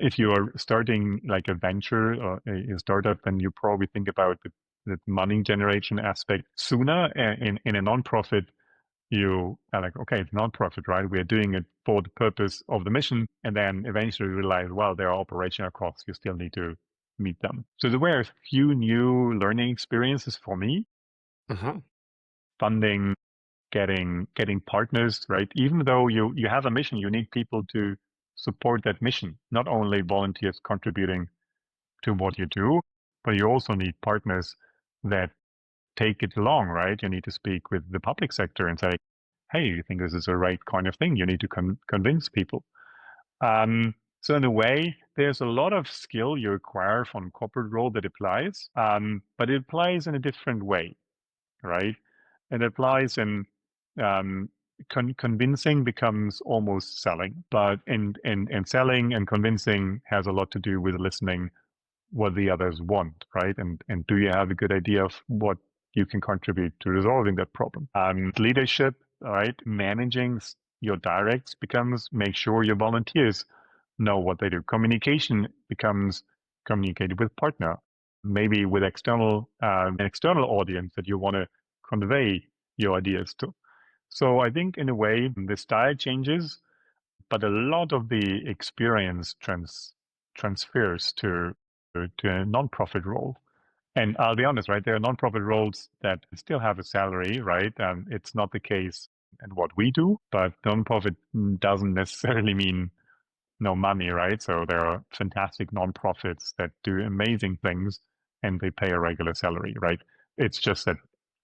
[SPEAKER 1] If you are starting like a venture or a startup, then you probably think about the money generation aspect sooner. In a nonprofit, you are like, okay, it's non-profit, right? We're doing it for the purpose of the mission. And then eventually realize, well, there are operational costs. You still need to meet them. So there were a few new learning experiences for me. Funding, getting partners, right? Even though you have a mission, you need people to support that mission, not only volunteers contributing to what you do, but you also need partners that take it along, right? You need to speak with the public sector and say, hey, you think this is the right kind of thing? You need to convince people. So in a way, there's a lot of skill you acquire from corporate role that applies, but it applies in a different way, right? It applies in convincing becomes almost selling, but and selling and convincing has a lot to do with listening what the others want, right? And do you have a good idea of what you can contribute to resolving that problem? Leadership, right? Managing your directs becomes make sure your volunteers know what they do. Communication becomes communicated with partner, maybe with an external audience that you want to convey your ideas to. So I think in a way the style changes, but a lot of the experience transfers to a nonprofit role. And I'll be honest, right? There are nonprofit roles that still have a salary, right? It's not the case in what we do, but nonprofit doesn't necessarily mean no money, right? So there are fantastic nonprofits that do amazing things and they pay a regular salary, right? It's just that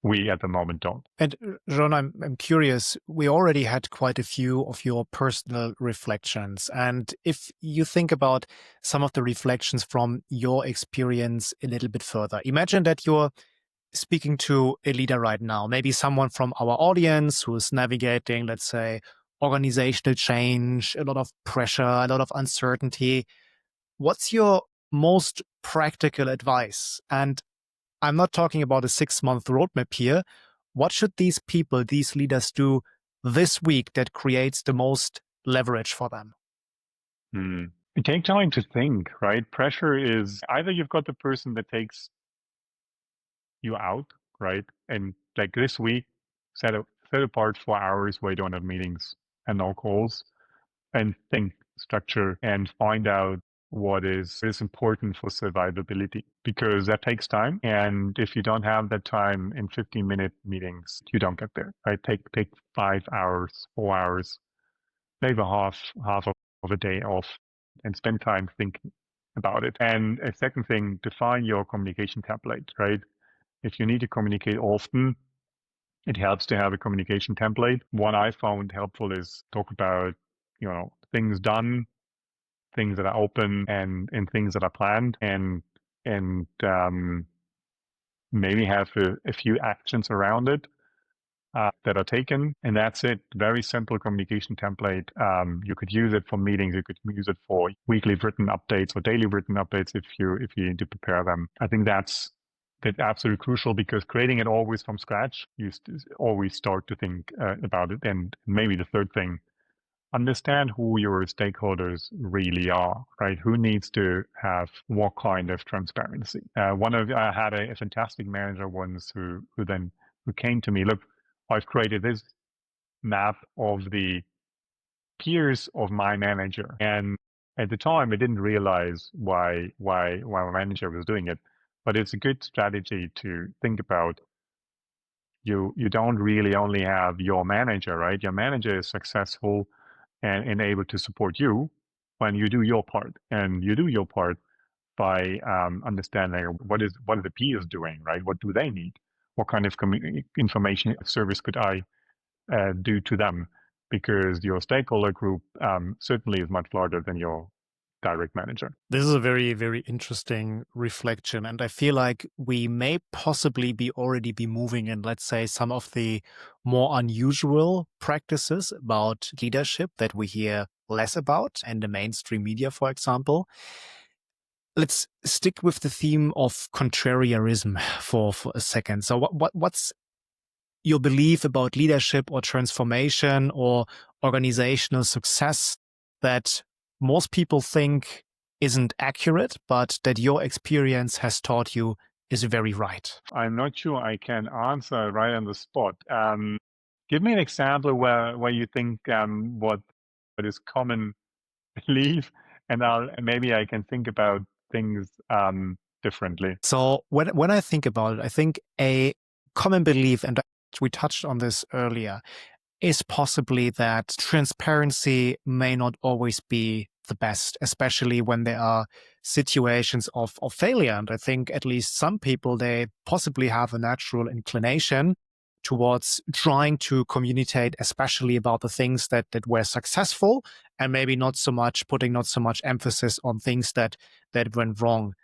[SPEAKER 1] we at the moment don't.
[SPEAKER 2] And John, I'm curious, we already had quite a few of your personal reflections. And if you think about some of the reflections from your experience a little bit further, imagine that you're speaking to a leader right now, maybe someone from our audience who's navigating, let's say, organizational change, a lot of pressure, a lot of uncertainty. What's your most practical advice? And I'm not talking about a 6-month roadmap here. What should these people, these leaders do this week that creates the most leverage for them?
[SPEAKER 1] It takes time to think, right? Pressure is either you've got the person that takes you out, right? And like this week, set apart 4 hours where you don't have meetings and no calls, and think structure and find out what is important for survivability, because that takes time. And if you don't have that time in 15-minute meetings, you don't get there, right? Take 5 hours, 4 hours, maybe half of a day off and spend time thinking about it. And a second thing, define your communication template, right? If you need to communicate often, it helps to have a communication template. One I found helpful is talk about, things done, things that are open, and things that are planned, and maybe have a few actions around it that are taken, and that's it. Very simple communication template. You could use it for meetings. You could use it for weekly written updates or daily written updates if you need to prepare them. I think that's absolutely crucial, because creating it always from scratch, you always start to think about it. And maybe the third thing, understand who your stakeholders really are, right? Who needs to have what kind of transparency? I had a fantastic manager once who came to me, look, I've created this map of the peers of my manager, and at the time I didn't realize why my manager was doing it, but it's a good strategy to think about. You don't really only have your manager, right? Your manager is successful and able to support you when you do your part, and you do your part by understanding what are the peers doing, right? What do they need? What kind of information service could I do to them? Because your stakeholder group certainly is much larger than your direct manager.
[SPEAKER 2] This is a very, very interesting reflection. And I feel like we may possibly already be moving in, let's say, some of the more unusual practices about leadership that we hear less about in the mainstream media, for example. Let's stick with the theme of contrarianism for a second. So what's your belief about leadership or transformation or organizational success that most people think isn't accurate, but that your experience has taught you is very right?
[SPEAKER 1] I'm not sure I can answer right on the spot. Give me an example where you think what is common belief, and maybe I can think about things differently.
[SPEAKER 2] So when I think about it, I think a common belief, and we touched on this earlier, is possibly that transparency may not always be the best, especially when there are situations of failure. And I think at least some people, they possibly have a natural inclination towards trying to communicate, especially about the things that were successful, and maybe putting not so much emphasis on things that went wrong.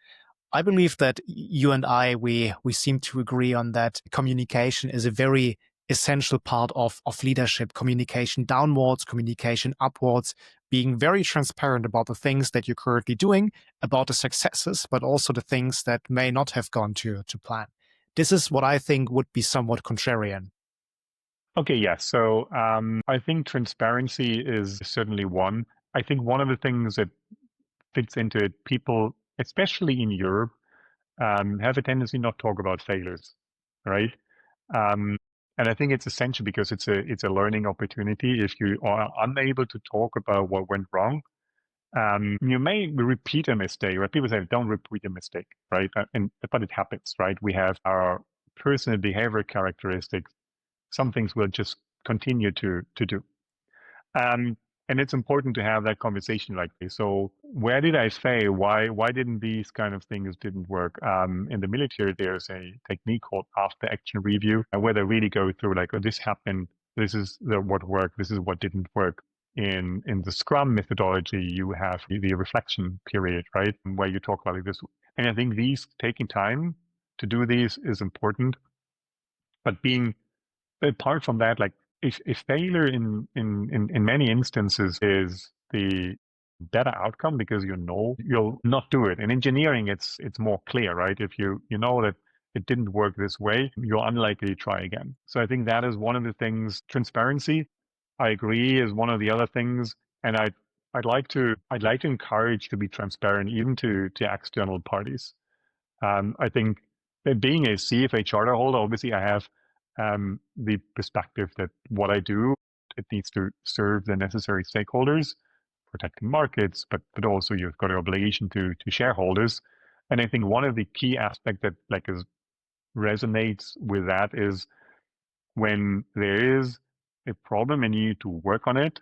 [SPEAKER 2] I believe that you and I, we seem to agree on that communication is a very essential part of leadership, communication downwards, communication upwards, being very transparent about the things that you're currently doing, about the successes, but also the things that may not have gone to plan. This is what I think would be somewhat contrarian.
[SPEAKER 1] Okay, yeah. So I think transparency is certainly one. I think one of the things that fits into it, people, especially in Europe, have a tendency not talk about failures, right? And I think it's essential because it's a learning opportunity. If you are unable to talk about what went wrong, you may repeat a mistake, right? People say, don't repeat a mistake, right? But it happens, right? We have our personal behavior characteristics. Some things we'll just continue to do. And it's important to have that conversation like this. So where did I fail? Why didn't these kind of things didn't work? In the military, there's a technique called after action review, where they really go through like, oh, this happened. This is what worked. This is what didn't work. In the Scrum methodology, you have the reflection period, right? Where you talk about this. And I think taking time to do these is important. But apart from that, like if failure in many instances is the better outcome because you'll not do it. In engineering, it's more clear, right? If you know that it didn't work this way, you're unlikely to try again. So I think that is one of the things. Transparency, I agree, is one of the other things. And I'd like to encourage to be transparent even to external parties. I think that being a CFA charter holder, obviously I have the perspective that what I do, it needs to serve the necessary stakeholders, protecting markets, but also you've got an obligation to shareholders. And I think one of the key aspects that resonates with that is when there is a problem and you need to work on it.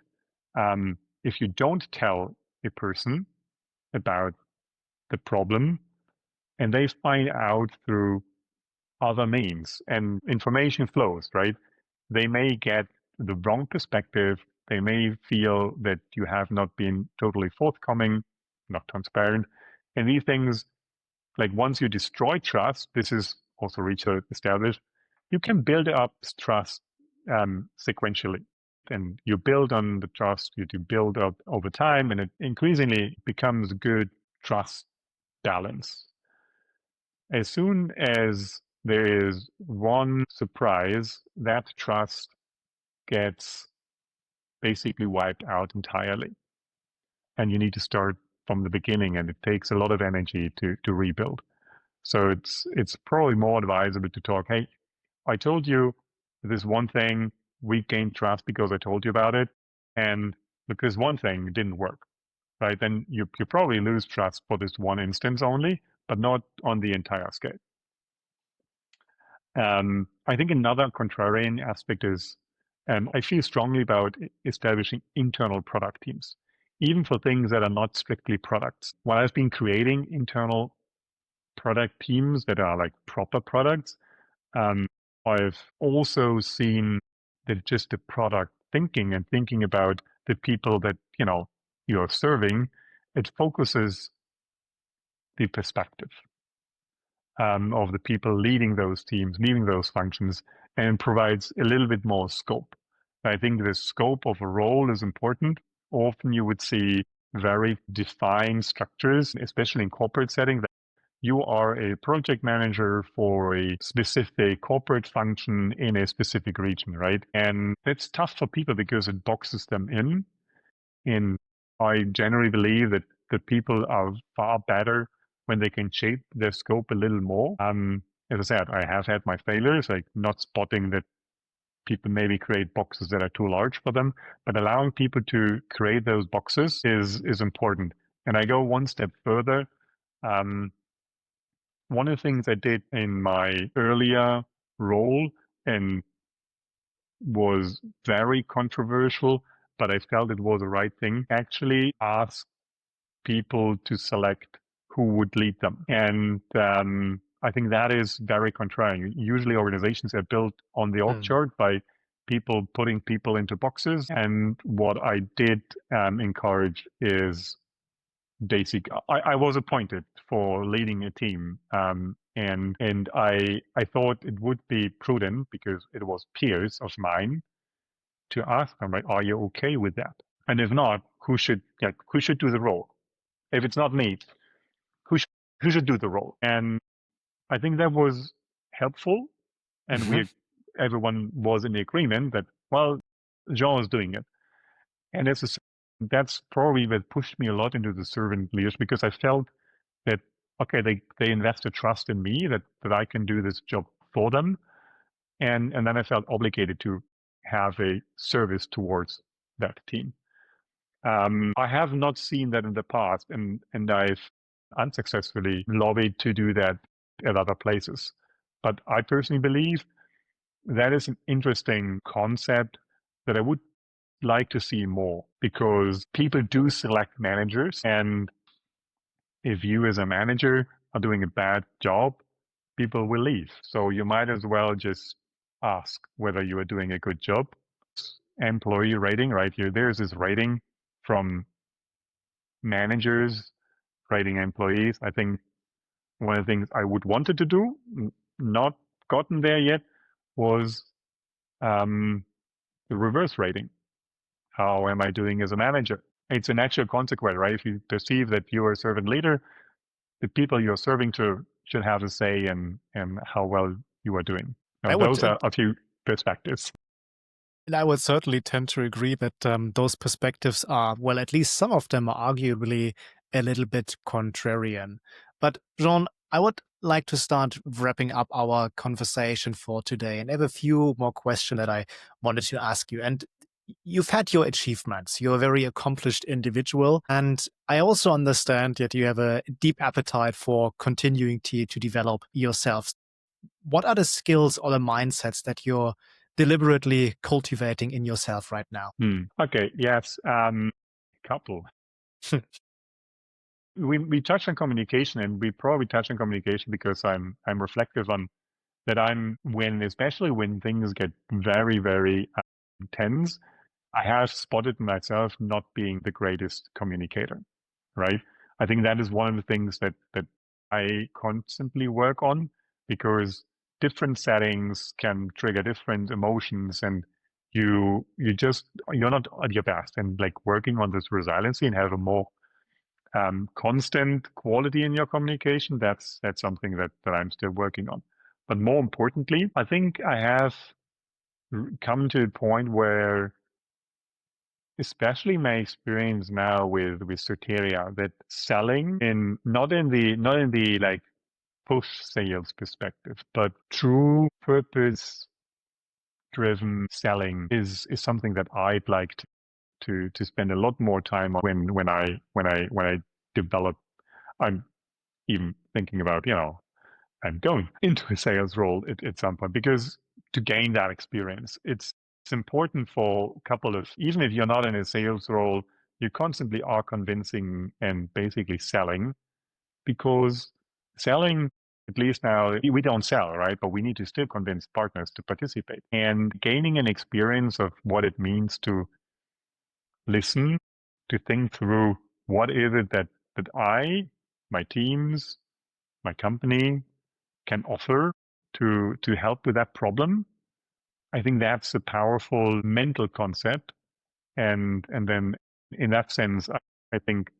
[SPEAKER 1] If you don't tell a person about the problem and they find out through other means and information flows, right? They may get the wrong perspective. They may feel that you have not been totally forthcoming, not transparent. And these things, like once you destroy trust, this is also research established, you can build up trust sequentially. And you build on the trust, you build up over time, and it increasingly becomes good trust balance. As soon as there is one surprise, that trust gets basically wiped out entirely. And you need to start from the beginning, and it takes a lot of energy to rebuild. So it's probably more advisable to talk, hey, I told you this one thing, we gained trust because I told you about it, and because one thing didn't work, right? Then you probably lose trust for this one instance only, but not on the entire scale. I think another contrarian aspect is I feel strongly about establishing internal product teams, even for things that are not strictly products. While I've been creating internal product teams that are like proper products, I've also seen that just the product thinking and thinking about the people that, you're serving, it focuses the perspective of the people leading those teams, leading those functions, and provides a little bit more scope. I think the scope of a role is important. Often you would see very defined structures, especially in corporate settings. You are a project manager for a specific corporate function in a specific region, right? And that's tough for people because it boxes them in. And I generally believe that the people are far better when they can shape their scope a little more. As I said, I have had my failures, like not spotting that people maybe create boxes that are too large for them, but allowing people to create those boxes is important. And I go one step further. One of the things I did in my earlier role and was very controversial, but I felt it was the right thing, actually ask people to select who would lead them. And I think that is very contrarian. Usually organizations are built on the org chart by people putting people into boxes. And what I did encourage is I was appointed for leading a team, and I thought it would be prudent, because it was peers of mine, to ask them, right, are you okay with that? And if not, who should do the role? If it's not me, who should do the role? And I think that was helpful, and everyone was in agreement that, well, Jean is doing it. And that's probably what pushed me a lot into the servant leaders, because I felt that, okay, they invested trust in me that I can do this job for them. And then I felt obligated to have a service towards that team. I have not seen that in the past, and I've unsuccessfully lobbied to do that at other places. But I personally believe that is an interesting concept that I would like to see more, because people do select managers, and if you as a manager are doing a bad job, people will leave. So you might as well just ask whether you are doing a good job. Employee rating, right here, there's this rating from managers rating employees. I think one of the things I would wanted to do, not gotten there yet, was the reverse rating. How am I doing as a manager? It's a natural consequence, right? If you perceive that you're a servant leader, the people you're serving to should have a say in how well you are doing. Now, those are a few perspectives.
[SPEAKER 2] And I would certainly tend to agree that those perspectives are, well, at least some of them are arguably a little bit contrarian. But Jean, I would like to start wrapping up our conversation for today, and I have a few more questions that I wanted to ask you. And you've had your achievements. You're a very accomplished individual. And I also understand that you have a deep appetite for continuing to develop yourself. What are the skills or the mindsets that you're deliberately cultivating in yourself right now?
[SPEAKER 1] Okay, yes, couple. We touched on communication, and we probably touched on communication because I'm reflective on that. Especially when things get very, very intense, I have spotted myself not being the greatest communicator, right? I think that is one of the things that I constantly work on, because different settings can trigger different emotions, and you're not at your best. And like working on this resiliency and have a more constant quality in your communication, that's something that I'm still working on. But more importantly, I think I have come to a point where especially my experience now with Soteria, that selling in not in the like push sales perspective, but true purpose driven selling is something that I'd like to spend a lot more time on when I develop. I'm even thinking about, I'm going into a sales role at some point, because to gain that experience, it's important for a couple of, even if you're not in a sales role, you constantly are convincing and basically selling, because selling, at least now, we don't sell, right? But we need to still convince partners to participate, and gaining an experience of what it means to listen, to think through what is it that I, my teams, my company can offer to help with that problem. I think that's a powerful mental concept, and then in that sense, I think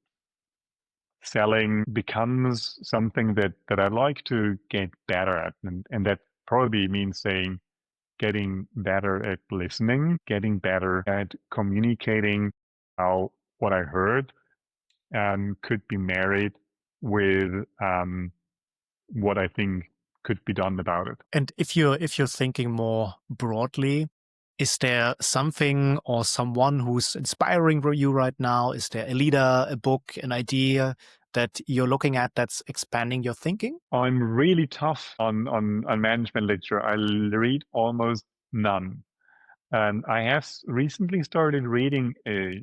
[SPEAKER 1] selling becomes something that I like to get better at, and that probably means saying getting better at listening, getting better at communicating how what I heard could be married with what I think could be done about it.
[SPEAKER 2] And if you're thinking more broadly, is there something or someone who's inspiring you right now? Is there a leader, a book, an idea that you're looking at that's expanding your thinking?
[SPEAKER 1] I'm really tough on management literature. I read almost none. And I have recently started reading a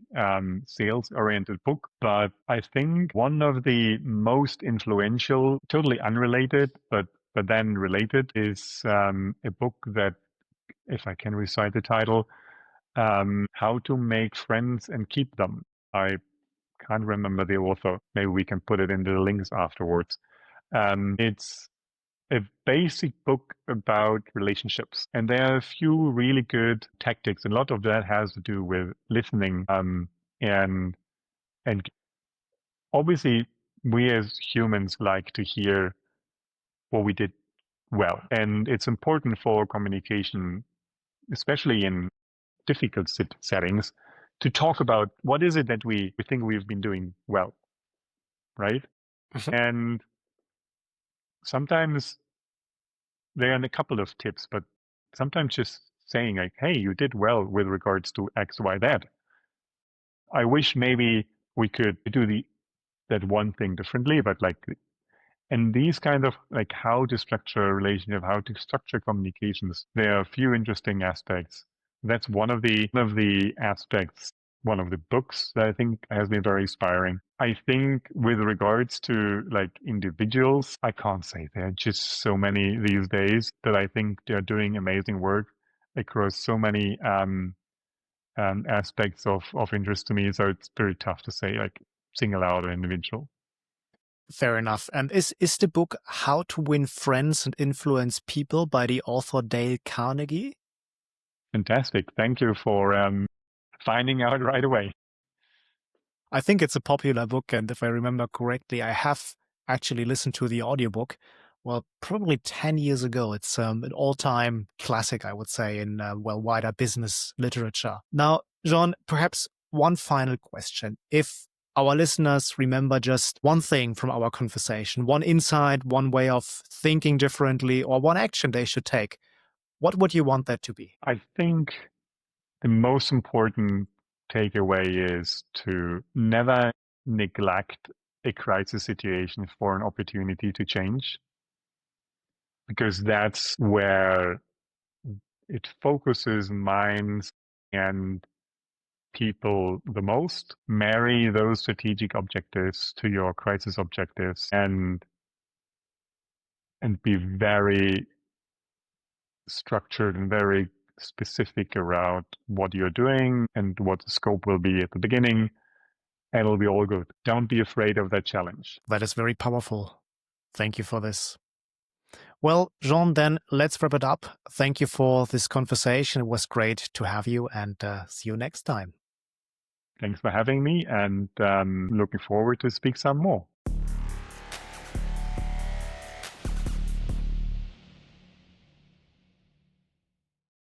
[SPEAKER 1] sales-oriented book, but I think one of the most influential, totally unrelated, but then related, is a book that, if I can recite the title, How to Make Friends and Keep Them. I can't remember the author. Maybe we can put it in the links afterwards. It's a basic book about relationships, and there are a few really good tactics. A lot of that has to do with listening, and obviously we as humans like to hear what we did well, and it's important for communication, especially in difficult settings, to talk about what is it that we think we've been doing well, right? And sometimes there are a couple of tips, but sometimes just saying like, hey, you did well with regards to X, Y, Z. I wish maybe we could do that one thing differently, but like, and these kind of like how to structure a relationship, how to structure communications, there are a few interesting aspects. That's one of the aspects, one of the books that I think has been very inspiring. I think with regards to like individuals, I can't say there are just so many these days that I think they're doing amazing work across so many aspects of interest to me. So it's very tough to say like single out an individual.
[SPEAKER 2] Fair enough. And is the book How to Win Friends and Influence People by the author Dale Carnegie?
[SPEAKER 1] Fantastic. Thank you for finding out right away.
[SPEAKER 2] I think it's a popular book, and if I remember correctly, I have actually listened to the audiobook, well, probably 10 years ago. It's an all-time classic, I would say, in wider business literature. Now, Jean, perhaps one final question. If our listeners remember just one thing from our conversation, one insight, one way of thinking differently, or one action they should take, what would you want that to be?
[SPEAKER 1] I think the most important takeaway is to never neglect a crisis situation for an opportunity to change, because that's where it focuses minds and people the most. Marry those strategic objectives to your crisis objectives, and be very structured and very specific around what you're doing and what the scope will be at the beginning, and it'll be all good. Don't be afraid of that challenge.
[SPEAKER 2] That is very powerful. Thank you for this. Well, Jean, then let's wrap it up. Thank you for this conversation. It was great to have you, and see you next time.
[SPEAKER 1] Thanks for having me, and looking forward to speak some more.